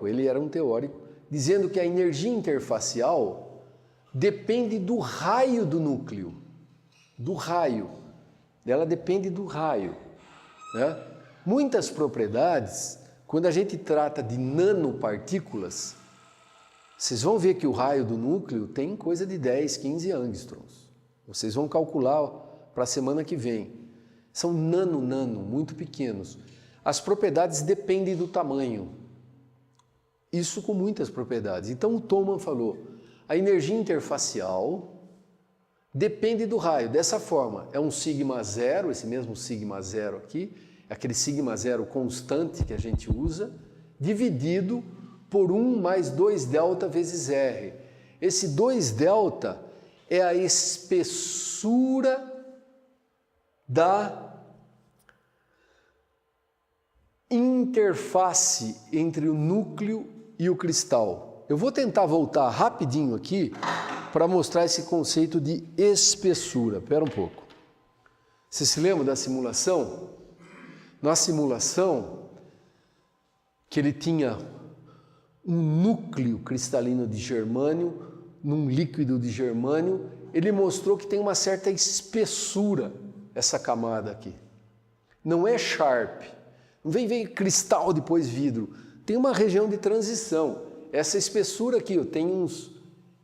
ele era um teórico, dizendo que a energia interfacial depende do raio do núcleo, ela depende do raio. Né? Muitas propriedades, quando a gente trata de nanopartículas, vocês vão ver que o raio do núcleo tem coisa de 10, 15 angstroms. Vocês vão calcular para a semana que vem. São nano, muito pequenos. As propriedades dependem do tamanho. Isso com muitas propriedades. Então o Tolman falou, a energia interfacial depende do raio. Dessa forma, é um sigma zero, esse mesmo sigma zero aqui, aquele sigma zero constante que a gente usa, dividido por 1 mais 2ΔT vezes R. Esse 2ΔT é a espessura da interface entre o núcleo e o cristal. Eu vou tentar voltar rapidinho aqui para mostrar esse conceito de espessura. Espera um pouco. Você se lembra da simulação? Na simulação, que ele tinha um núcleo cristalino de germânio num líquido de germânio, ele mostrou que tem uma certa espessura essa camada aqui. Não é sharp, não vem cristal depois vidro, tem uma região de transição. Essa espessura aqui tem uns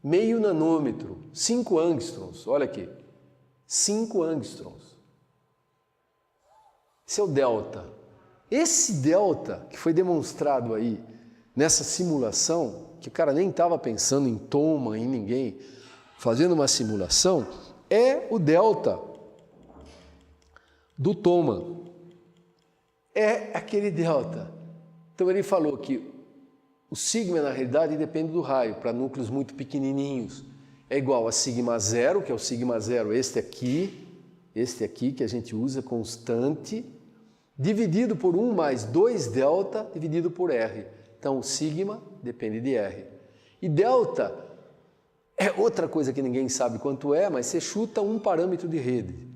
meio nanômetro, 5 angstroms, olha aqui, 5 angstroms. Esse é o delta. Esse delta que foi demonstrado aí nessa simulação, que o cara nem estava pensando em Thoma, em ninguém, fazendo uma simulação, é o delta do Thoma. É aquele delta. Então ele falou que o sigma na realidade depende do raio, para núcleos muito pequenininhos. É igual a sigma zero, que é o sigma zero, este aqui que a gente usa constante, dividido por 1 mais 2ΔT dividido por R. Então, o sigma depende de R. E delta é outra coisa que ninguém sabe quanto é, mas você chuta um parâmetro de rede.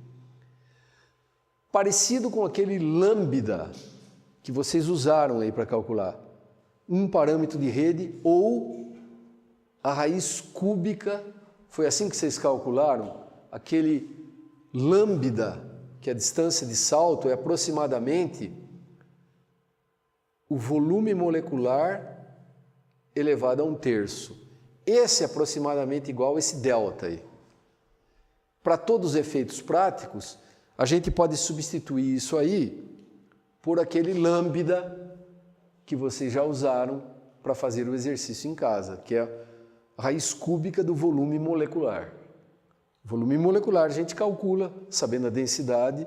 Parecido com aquele lambda que vocês usaram aí para calcular. Um parâmetro de rede ou a raiz cúbica, foi assim que vocês calcularam? Aquele lambda, que a distância de salto é aproximadamente o volume molecular elevado a 1/3. Esse é aproximadamente igual a esse delta aí. Para todos os efeitos práticos, a gente pode substituir isso aí por aquele lambda que vocês já usaram para fazer o exercício em casa, que é a raiz cúbica do volume molecular. O volume molecular a gente calcula sabendo a densidade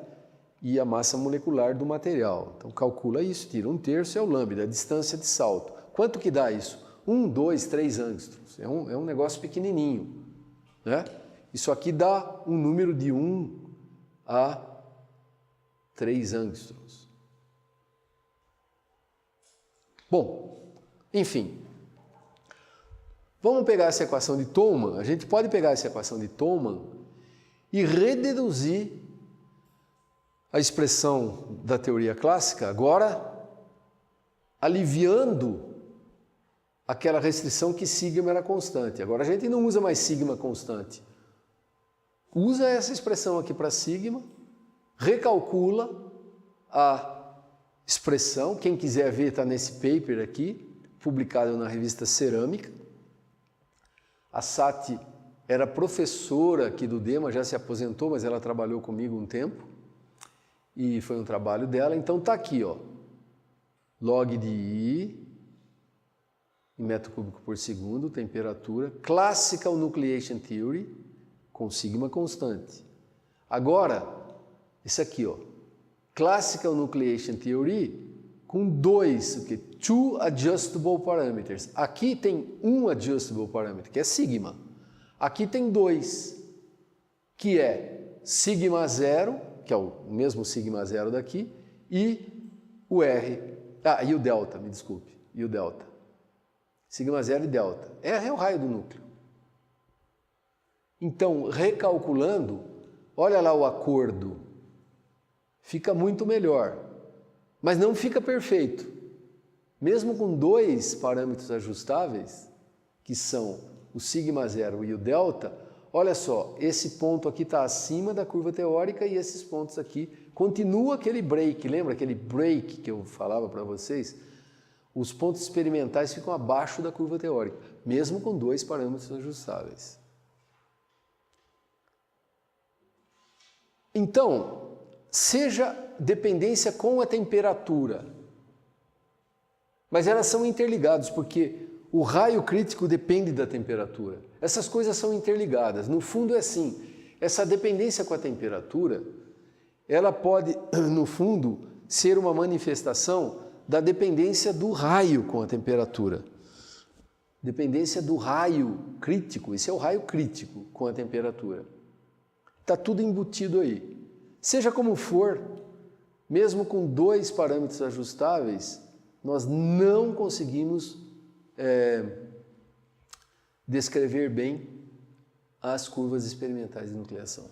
e a massa molecular do material. Então calcula isso, tira 1/3 é o lambda, a distância de salto. Quanto que dá isso? 1, 2, 3 angstroms. É um negócio pequenininho, né? Isso aqui dá um número de 1 a 3 angstroms. Bom, enfim. Vamos pegar essa equação de Thoma. A gente pode pegar essa equação de Thoma e rededuzir a expressão da teoria clássica, agora aliviando aquela restrição que sigma era constante. Agora a gente não usa mais sigma constante. Usa essa expressão aqui para sigma, recalcula a expressão, quem quiser ver está nesse paper aqui, publicado na revista Cerâmica. A Sati era professora aqui do DEMA, já se aposentou, mas ela trabalhou comigo um tempo. E foi um trabalho dela, então está aqui, ó, log de I em metro cúbico por segundo, temperatura, Classical Nucleation Theory, com sigma constante. Agora, isso aqui, ó, Classical Nucleation Theory com two adjustable parameters. Aqui tem um adjustable parameter, que é sigma. Aqui tem 2, que é sigma zero, que é o mesmo sigma zero daqui, e o R, e o delta, me desculpe, e o delta. Sigma zero e delta. R é o raio do núcleo. Então, recalculando, olha lá o acordo, fica muito melhor, mas não fica perfeito. Mesmo com 2 parâmetros ajustáveis, que são o sigma zero e o delta, olha só, esse ponto aqui está acima da curva teórica e esses pontos aqui, continua aquele break, lembra aquele break que eu falava para vocês? Os pontos experimentais ficam abaixo da curva teórica, mesmo com 2 parâmetros ajustáveis. Então, seja dependência com a temperatura, mas elas são interligadas, porque o raio crítico depende da temperatura. Essas coisas são interligadas. No fundo é assim, essa dependência com a temperatura, ela pode, no fundo, ser uma manifestação da dependência do raio com a temperatura. Dependência do raio crítico, esse é o raio crítico com a temperatura. Está tudo embutido aí. Seja como for, mesmo com 2 parâmetros ajustáveis, nós não conseguimos descrever bem as curvas experimentais de nucleação.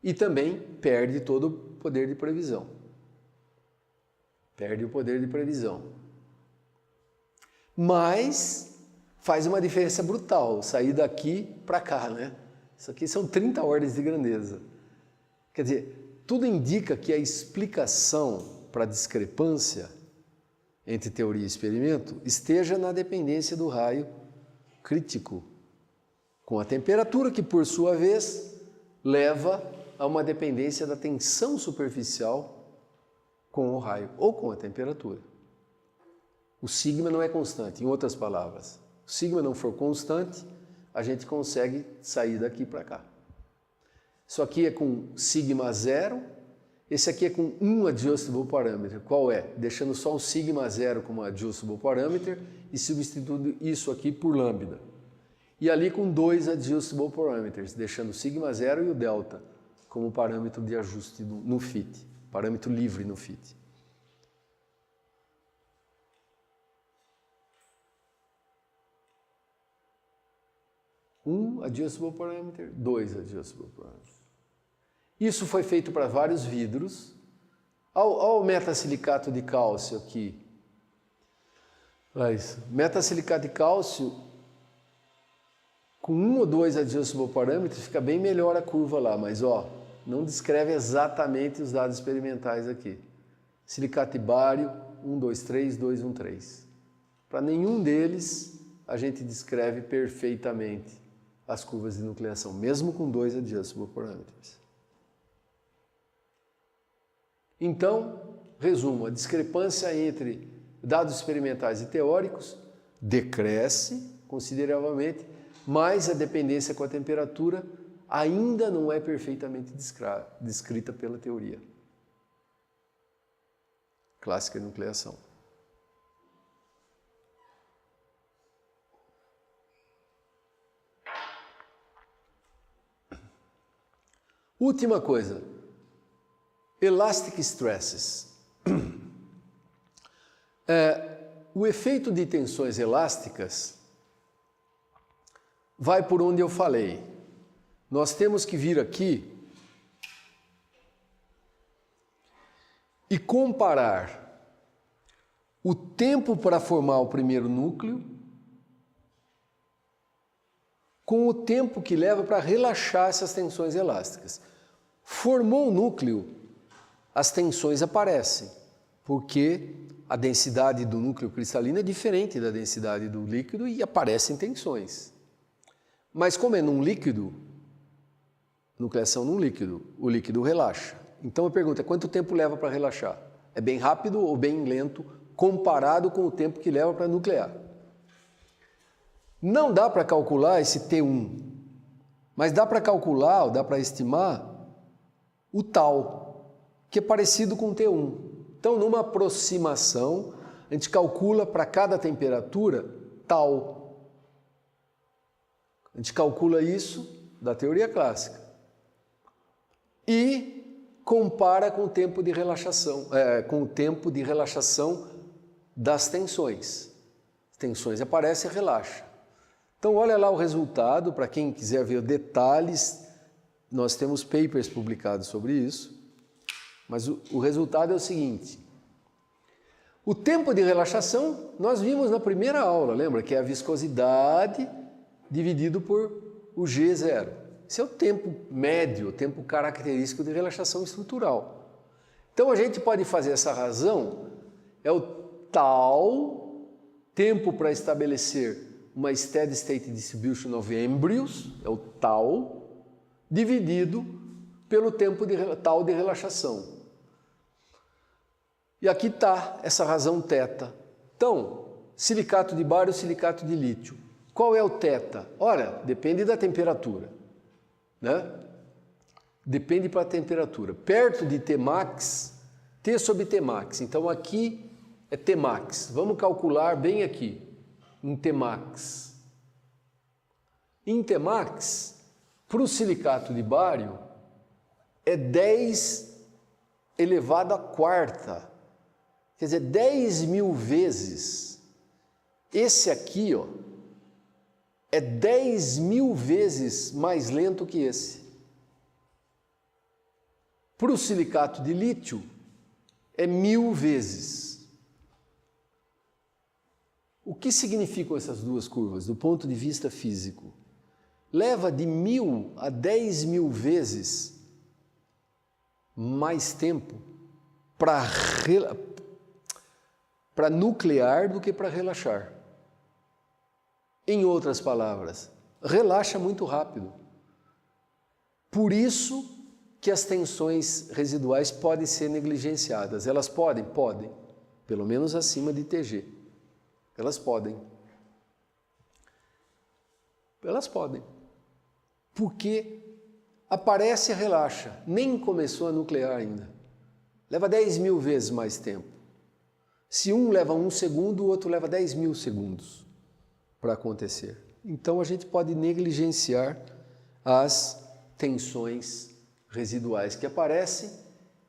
E também perde todo o poder de previsão. Perde o poder de previsão. Mas faz uma diferença brutal sair daqui para cá, né? Isso aqui são 30 ordens de grandeza. Quer dizer, tudo indica que a explicação para a discrepância entre teoria e experimento esteja na dependência do raio crítico com a temperatura, que por sua vez leva a uma dependência da tensão superficial com o raio ou com a temperatura. O sigma não é constante, em outras palavras. Se o sigma não for constante, a gente consegue sair daqui para cá. Isso aqui é com sigma 0, esse aqui é com um adjustable parameter. Qual é? Deixando só o sigma 0 como adjustable parameter e substituindo isso aqui por lambda. E ali com 2 adjustable parameters, deixando o sigma 0 e o delta como parâmetro de ajuste no fit, parâmetro livre no fit. Um adjustable parameter, 2 adjustable parameters. Isso foi feito para vários vidros. Olha o metasilicato de cálcio aqui. Olha isso. Metasilicato de cálcio, com 1 ou 2 adjustable parâmetros, fica bem melhor a curva lá, mas ó, não descreve exatamente os dados experimentais aqui. Silicato de bário, 1, 2, 3, 2, 1, 3. Para nenhum deles a gente descreve perfeitamente as curvas de nucleação, mesmo com 2 adjustable parameters. Então, resumo, a discrepância entre dados experimentais e teóricos decresce consideravelmente, mas a dependência com a temperatura ainda não é perfeitamente descrita pela teoria clássica de nucleação. Última coisa, elastic stresses. O efeito de tensões elásticas vai por onde eu falei. Nós temos que vir aqui e comparar o tempo para formar o primeiro núcleo com o tempo que leva para relaxar essas tensões elásticas. Formou o núcleo, as tensões aparecem, porque a densidade do núcleo cristalino é diferente da densidade do líquido e aparecem tensões. Mas como é num líquido, nucleação num líquido, o líquido relaxa. Então a pergunta é, quanto tempo leva para relaxar? É bem rápido ou bem lento comparado com o tempo que leva para nuclear? Não dá para calcular esse T1, mas dá para calcular, ou dá para estimar o tau, que é parecido com o T1. Então, numa aproximação, a gente calcula para cada temperatura tau. A gente calcula isso da teoria clássica e compara com o tempo de relaxação, das tensões. As tensões aparecem e relaxa. Então, olha lá o resultado, para quem quiser ver detalhes, nós temos papers publicados sobre isso, mas o resultado é o seguinte. O tempo de relaxação, nós vimos na primeira aula, lembra? Que é a viscosidade dividido por o G0. Esse é o tempo médio, o tempo característico de relaxação estrutural. Então, a gente pode fazer essa razão, é o tau, tempo para estabelecer uma steady state distribution of embryos, é o tau, dividido pelo tempo de tau de relaxação. E aqui está essa razão θ. Então, silicato de bário, silicato de lítio. Qual é o θ? Ora, depende da temperatura, né? Depende para a temperatura. Perto de Tmax, T sobre Tmax. Então aqui é Tmax. Vamos calcular bem aqui, em Tmax. Em Tmax, para o silicato de bário, é 10 elevado à quarta. Quer dizer, 10.000 vezes. Esse aqui, ó, é 10.000 vezes mais lento que esse. Para o silicato de lítio, é 1000 vezes. O que significam essas duas curvas, do ponto de vista físico? Leva de 1000 a 10.000 vezes mais tempo para nuclear do que para relaxar. Em outras palavras, relaxa muito rápido. Por isso que as tensões residuais podem ser negligenciadas. Elas podem? Podem. Pelo menos acima de TG. Elas podem. Elas podem. Porque aparece e relaxa. Nem começou a nuclear ainda. Leva 10.000 vezes mais tempo. Se um leva 1 segundo, o outro leva 10.000 segundos para acontecer. Então a gente pode negligenciar as tensões residuais que aparecem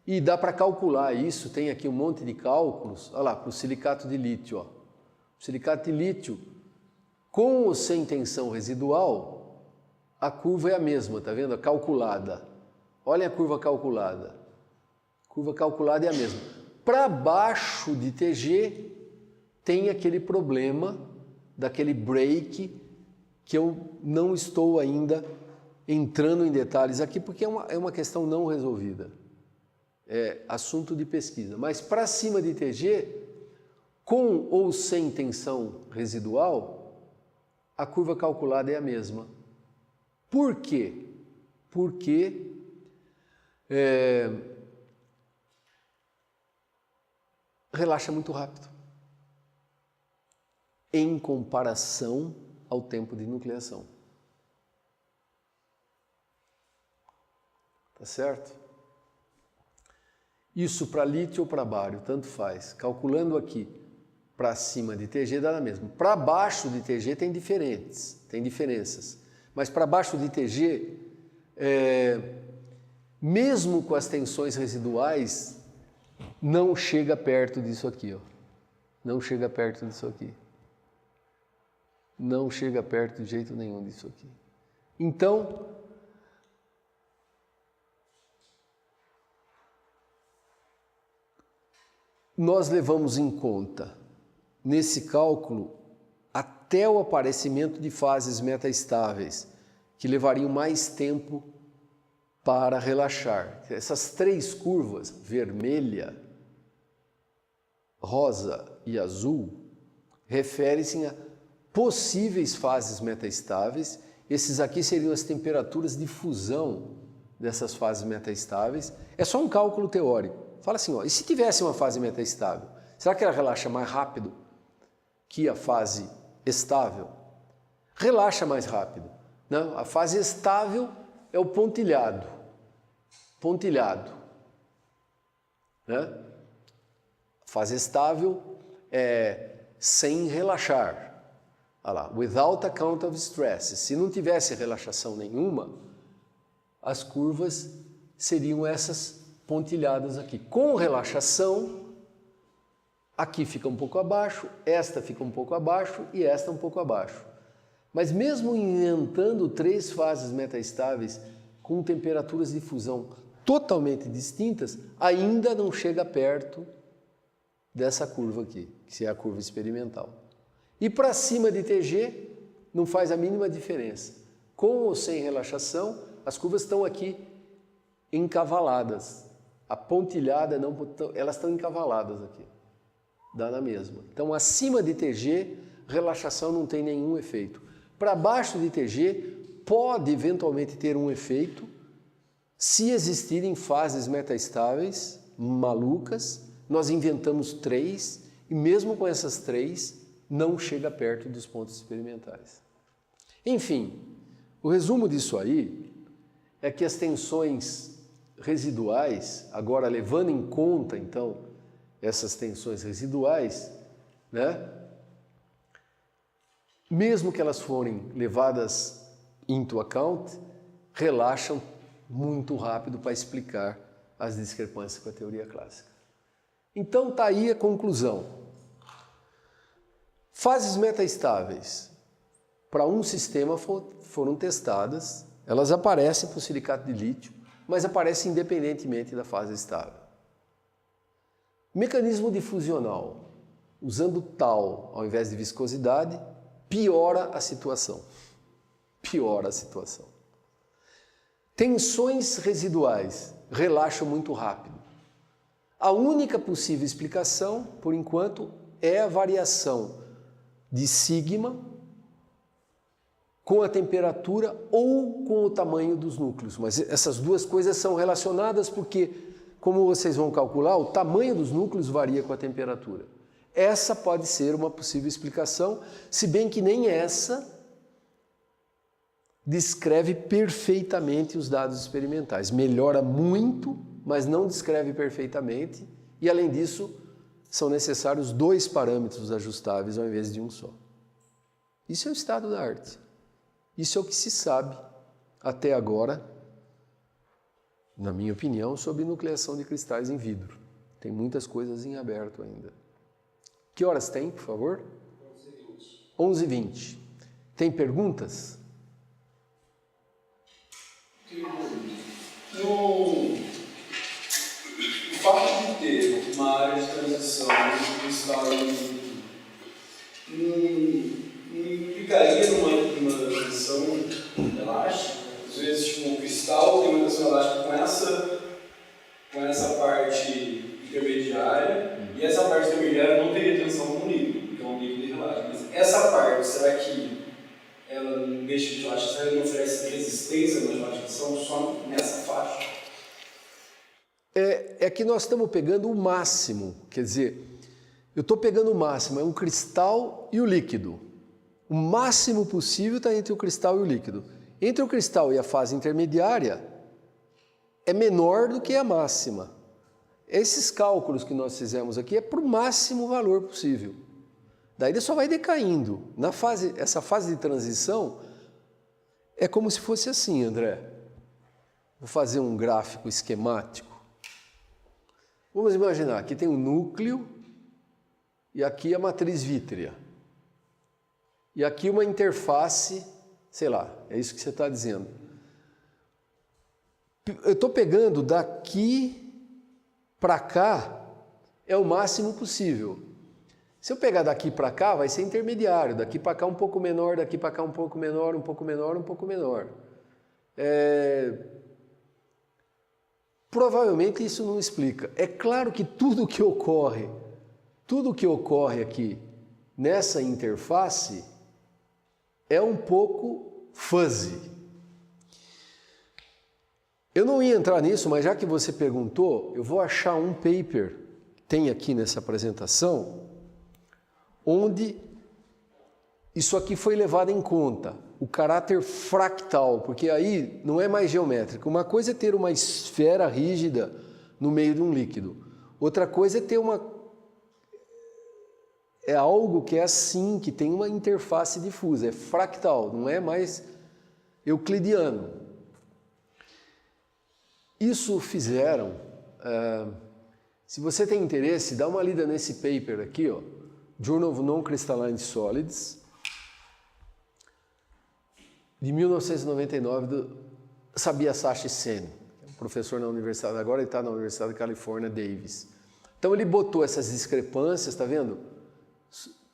e dá para calcular isso. Tem aqui um monte de cálculos. Olha lá, para o silicato de lítio. Ó. O silicato de lítio, com ou sem tensão residual, a curva é a mesma, tá vendo? A calculada. Olha a curva calculada. A curva calculada é a mesma. Para baixo de TG, tem aquele problema daquele break que eu não estou ainda entrando em detalhes aqui, porque é uma questão não resolvida. É assunto de pesquisa. Mas para cima de TG, com ou sem tensão residual, a curva calculada é a mesma. Por quê? Porque relaxa muito rápido em comparação ao tempo de nucleação. Tá certo? Isso para lítio ou para bário, tanto faz. Calculando aqui para cima de TG dá na mesma. Para baixo de TG tem diferenças. Mas para baixo de TG, mesmo com as tensões residuais, não chega perto disso aqui, ó. Não chega perto disso aqui. Não chega perto de jeito nenhum disso aqui. Então, nós levamos em conta, nesse cálculo, até o aparecimento de fases metaestáveis, que levariam mais tempo para relaxar. Essas três curvas, vermelha, rosa e azul, referem-se a possíveis fases metaestáveis. Esses aqui seriam as temperaturas de fusão dessas fases metaestáveis. É só um cálculo teórico. Fala assim, ó, e se tivesse uma fase metaestável, será que ela relaxa mais rápido que a fase estável? Relaxa mais rápido. Não, a fase estável é o pontilhado. Pontilhado. Né? A fase estável é sem relaxar. Olha lá, without account of stress. Se não tivesse relaxação nenhuma, as curvas seriam essas pontilhadas aqui. Com relaxação, aqui fica um pouco abaixo, esta fica um pouco abaixo e esta um pouco abaixo. Mas mesmo inventando três fases metaestáveis com temperaturas de fusão totalmente distintas, ainda não chega perto dessa curva aqui, que é a curva experimental. E para cima de TG, não faz a mínima diferença. Com ou sem relaxação, as curvas estão aqui encavaladas. A pontilhada, não, elas estão encavaladas aqui. Dá na mesma. Então, acima de TG, relaxação não tem nenhum efeito. Para baixo de TG, pode eventualmente ter um efeito se existirem fases metaestáveis malucas. Nós inventamos três e mesmo com essas três, não chega perto dos pontos experimentais. Enfim, o resumo disso aí é que as tensões residuais, agora levando em conta, então, essas tensões residuais, né? Mesmo que elas forem levadas into account, relaxam muito rápido para explicar as discrepâncias com a teoria clássica. Então está aí a conclusão. Fases metaestáveis para um sistema foram testadas, elas aparecem para o silicato de lítio, mas aparecem independentemente da fase estável. Mecanismo difusional, usando tal ao invés de viscosidade, piora a situação. Piora a situação. Tensões residuais relaxam muito rápido. A única possível explicação, por enquanto, é a variação de sigma com a temperatura ou com o tamanho dos núcleos. Mas essas duas coisas são relacionadas porque, como vocês vão calcular, o tamanho dos núcleos varia com a temperatura. Essa pode ser uma possível explicação, se bem que nem essa descreve perfeitamente os dados experimentais. Melhora muito, mas não descreve perfeitamente, e além disso, são necessários 2 parâmetros ajustáveis ao invés de um só. Isso é o estado da arte. Isso é o que se sabe até agora, na minha opinião, sobre nucleação de cristais em vidro. Tem muitas coisas em aberto ainda. Que horas tem, por favor? 11h20. Tem perguntas? O fato de ter uma área de transição entre cristal e líquido implicaria numa transição elástica? Às vezes, tipo, o cristal tem uma transição elástica com essa parte intermediária, e essa parte intermediária não teria transição com o líquido, porque é um líquido irrelástico. Mas essa parte, será que ela não deixa de elástica, será que ela não oferece resistência na elasticação só nessa faixa? É que nós estamos pegando o máximo, quer dizer, eu estou pegando o máximo, é um cristal e o líquido. O máximo possível está entre o cristal e o líquido. Entre o cristal e a fase intermediária é menor do que a máxima. Esses cálculos que nós fizemos aqui é para o máximo valor possível. Daí ele só vai decaindo. Essa fase de transição é como se fosse assim, André. Vou fazer um gráfico esquemático. Vamos imaginar, aqui tem um núcleo e aqui a matriz vítrea. E aqui uma interface, sei lá, é isso que você está dizendo. Eu estou pegando daqui para cá, é o máximo possível. Se eu pegar daqui para cá, vai ser intermediário. Daqui para cá um pouco menor, daqui para cá um pouco menor, um pouco menor, um pouco menor. Provavelmente isso não explica. É claro que tudo que ocorre aqui nessa interface é um pouco fuzzy. Eu não ia entrar nisso, mas já que você perguntou, eu vou achar um paper que tem aqui nessa apresentação, onde isso aqui foi levado em conta, o caráter fractal, porque aí não é mais geométrico. Uma coisa é ter uma esfera rígida no meio de um líquido, outra coisa é ter é algo que é assim, que tem uma interface difusa, é fractal, não é mais euclidiano. Isso fizeram, se você tem interesse, dá uma lida nesse paper aqui, ó, Journal of Non-Crystalline Solids, de 1999, do Sabiasachi Sen, um professor na universidade, agora ele está na Universidade da Califórnia, Davis. Então ele botou essas discrepâncias, está vendo?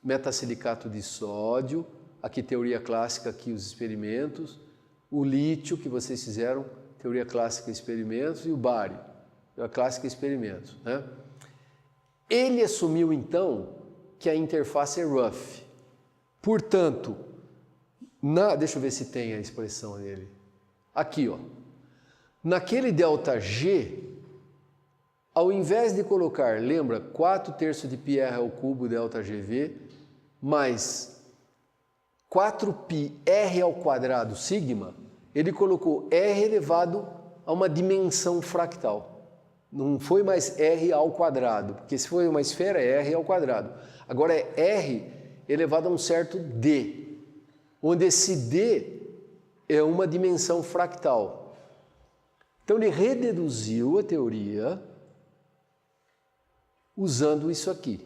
Metasilicato de sódio, aqui teoria clássica, aqui os experimentos, o lítio que vocês fizeram, teoria clássica experimentos, e o bário, teoria clássica experimentos, né? Ele assumiu então que a interface é rough. Portanto, deixa eu ver se tem a expressão dele. Aqui, ó. Naquele ΔG, ao invés de colocar, lembra, 4/3 de πr ao cubo ΔGV, mais 4πr ao quadrado sigma, ele colocou R elevado a uma dimensão fractal. Não foi mais r ao quadrado, porque se foi uma esfera é r ao quadrado. Agora é r elevado a um certo d, onde esse d é uma dimensão fractal. Então ele rededuziu a teoria usando isso aqui,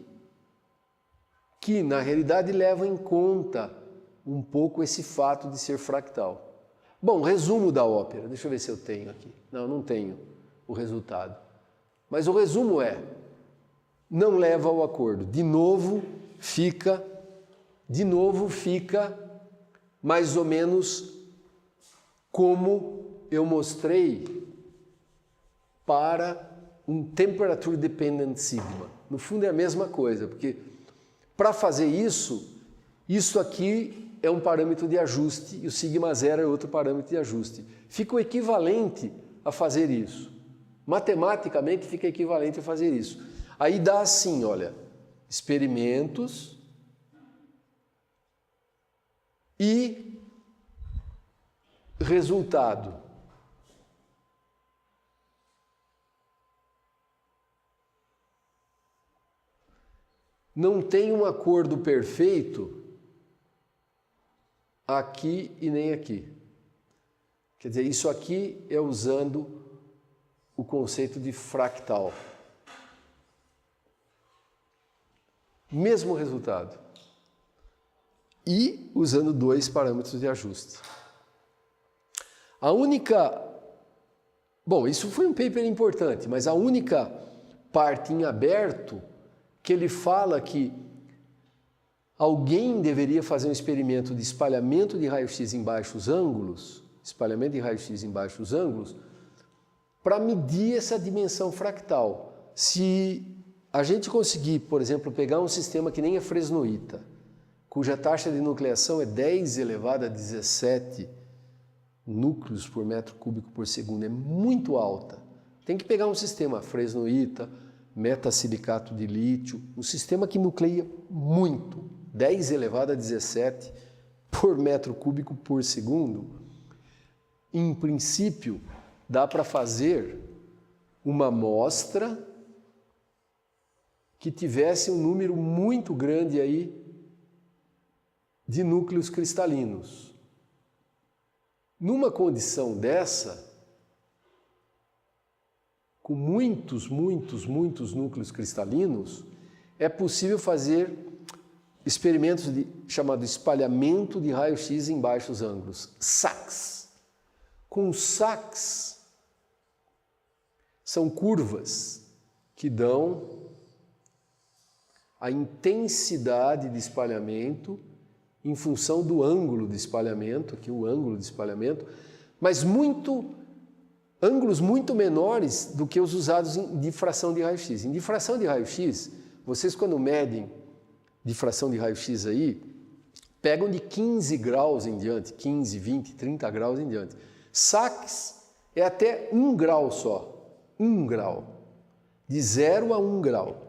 que na realidade leva em conta um pouco esse fato de ser fractal. Bom, resumo da ópera, deixa eu ver se eu tenho aqui. Não tenho o resultado. Mas o resumo é, não leva ao acordo. De novo fica mais ou menos como eu mostrei para um temperature dependent sigma. No fundo é a mesma coisa, porque para fazer isso aqui é um parâmetro de ajuste e o sigma zero é outro parâmetro de ajuste. Fica o equivalente a fazer isso. Matematicamente fica equivalente a fazer isso. Aí dá assim, olha, experimentos e resultado. Não tem um acordo perfeito aqui e nem aqui. Quer dizer, isso aqui é usando o conceito de fractal. Mesmo resultado. E usando dois parâmetros de ajuste. A única... Bom, isso foi um paper importante, mas a única parte em aberto que ele fala que alguém deveria fazer um experimento de espalhamento de raio-x em baixos ângulos, para medir essa dimensão fractal. Se a gente conseguir, por exemplo, pegar um sistema que nem a fresnoíta, cuja taxa de nucleação é 10 elevado a 17 núcleos por metro cúbico por segundo, é muito alta. Tem que pegar um sistema fresnoíta, metasilicato de lítio, um sistema que nucleia muito, 10 elevado a 17 por metro cúbico por segundo. Em princípio, dá para fazer uma amostra que tivesse um número muito grande aí de núcleos cristalinos. Numa condição dessa, com muitos núcleos cristalinos, é possível fazer experimentos chamado espalhamento de raio-x em baixos ângulos, SACs. Com SACs, são curvas que dão a intensidade de espalhamento em função do ângulo de espalhamento, aqui o ângulo de espalhamento, mas ângulos muito menores do que os usados em difração de raio-x. Em difração de raio-x, vocês quando medem difração de raio-x aí, pegam de 15 graus em diante, 15, 20, 30 graus em diante. SACs é até 1 grau só, 1 grau, de 0 a 1 grau.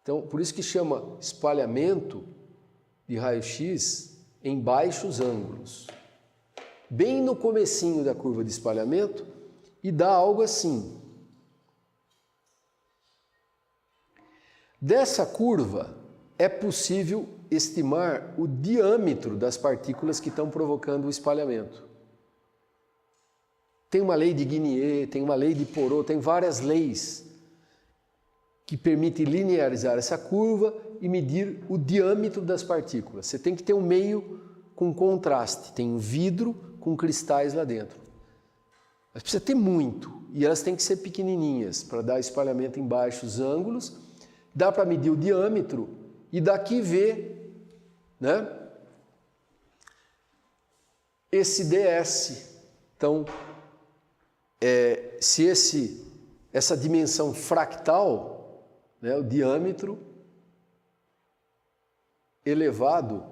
Então, por isso que chama espalhamento de raio-x em baixos ângulos. Bem no comecinho da curva de espalhamento e dá algo assim. Dessa curva é possível estimar o diâmetro das partículas que estão provocando o espalhamento. Tem uma lei de Guinier, tem uma lei de Porot, tem várias leis que permitem linearizar essa curva e medir o diâmetro das partículas. Você tem que ter um meio com contraste, tem um vidro com cristais lá dentro. Mas precisa ter muito, e elas têm que ser pequenininhas para dar espalhamento em baixos ângulos. Dá para medir o diâmetro e daqui ver, né, esse ds. Então, se essa dimensão fractal, né, o diâmetro elevado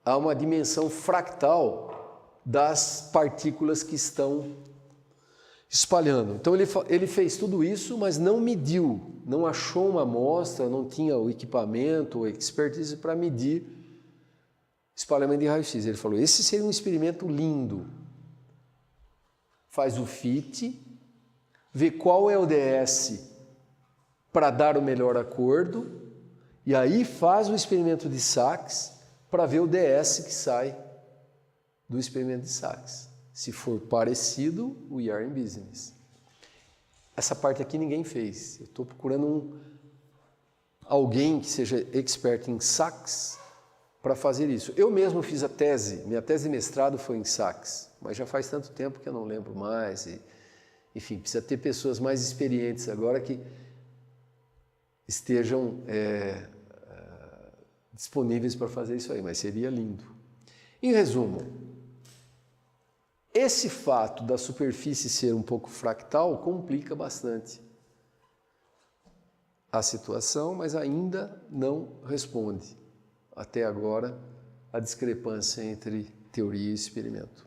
a uma dimensão fractal das partículas que estão espalhando. Então ele fez tudo isso, mas não mediu, não achou uma amostra, não tinha o equipamento, a expertise para medir espalhamento de raio-x. Ele falou, esse seria um experimento lindo. faz o fit, vê qual é o DS para dar o melhor acordo, e aí faz o experimento de Sachs para ver o DS que sai do experimento de Sachs. Se for parecido, we are in business. Essa parte aqui ninguém fez. Eu estou procurando alguém que seja expert em Sachs para fazer isso. Eu mesmo fiz a tese, minha tese de mestrado foi em Sachs, mas já faz tanto tempo que eu não lembro mais. Enfim, precisa ter pessoas mais experientes agora que estejam disponíveis para fazer isso aí, mas seria lindo. Em resumo, esse fato da superfície ser um pouco fractal complica bastante a situação, mas ainda não responde, até agora, a discrepância entre teoria e experimento.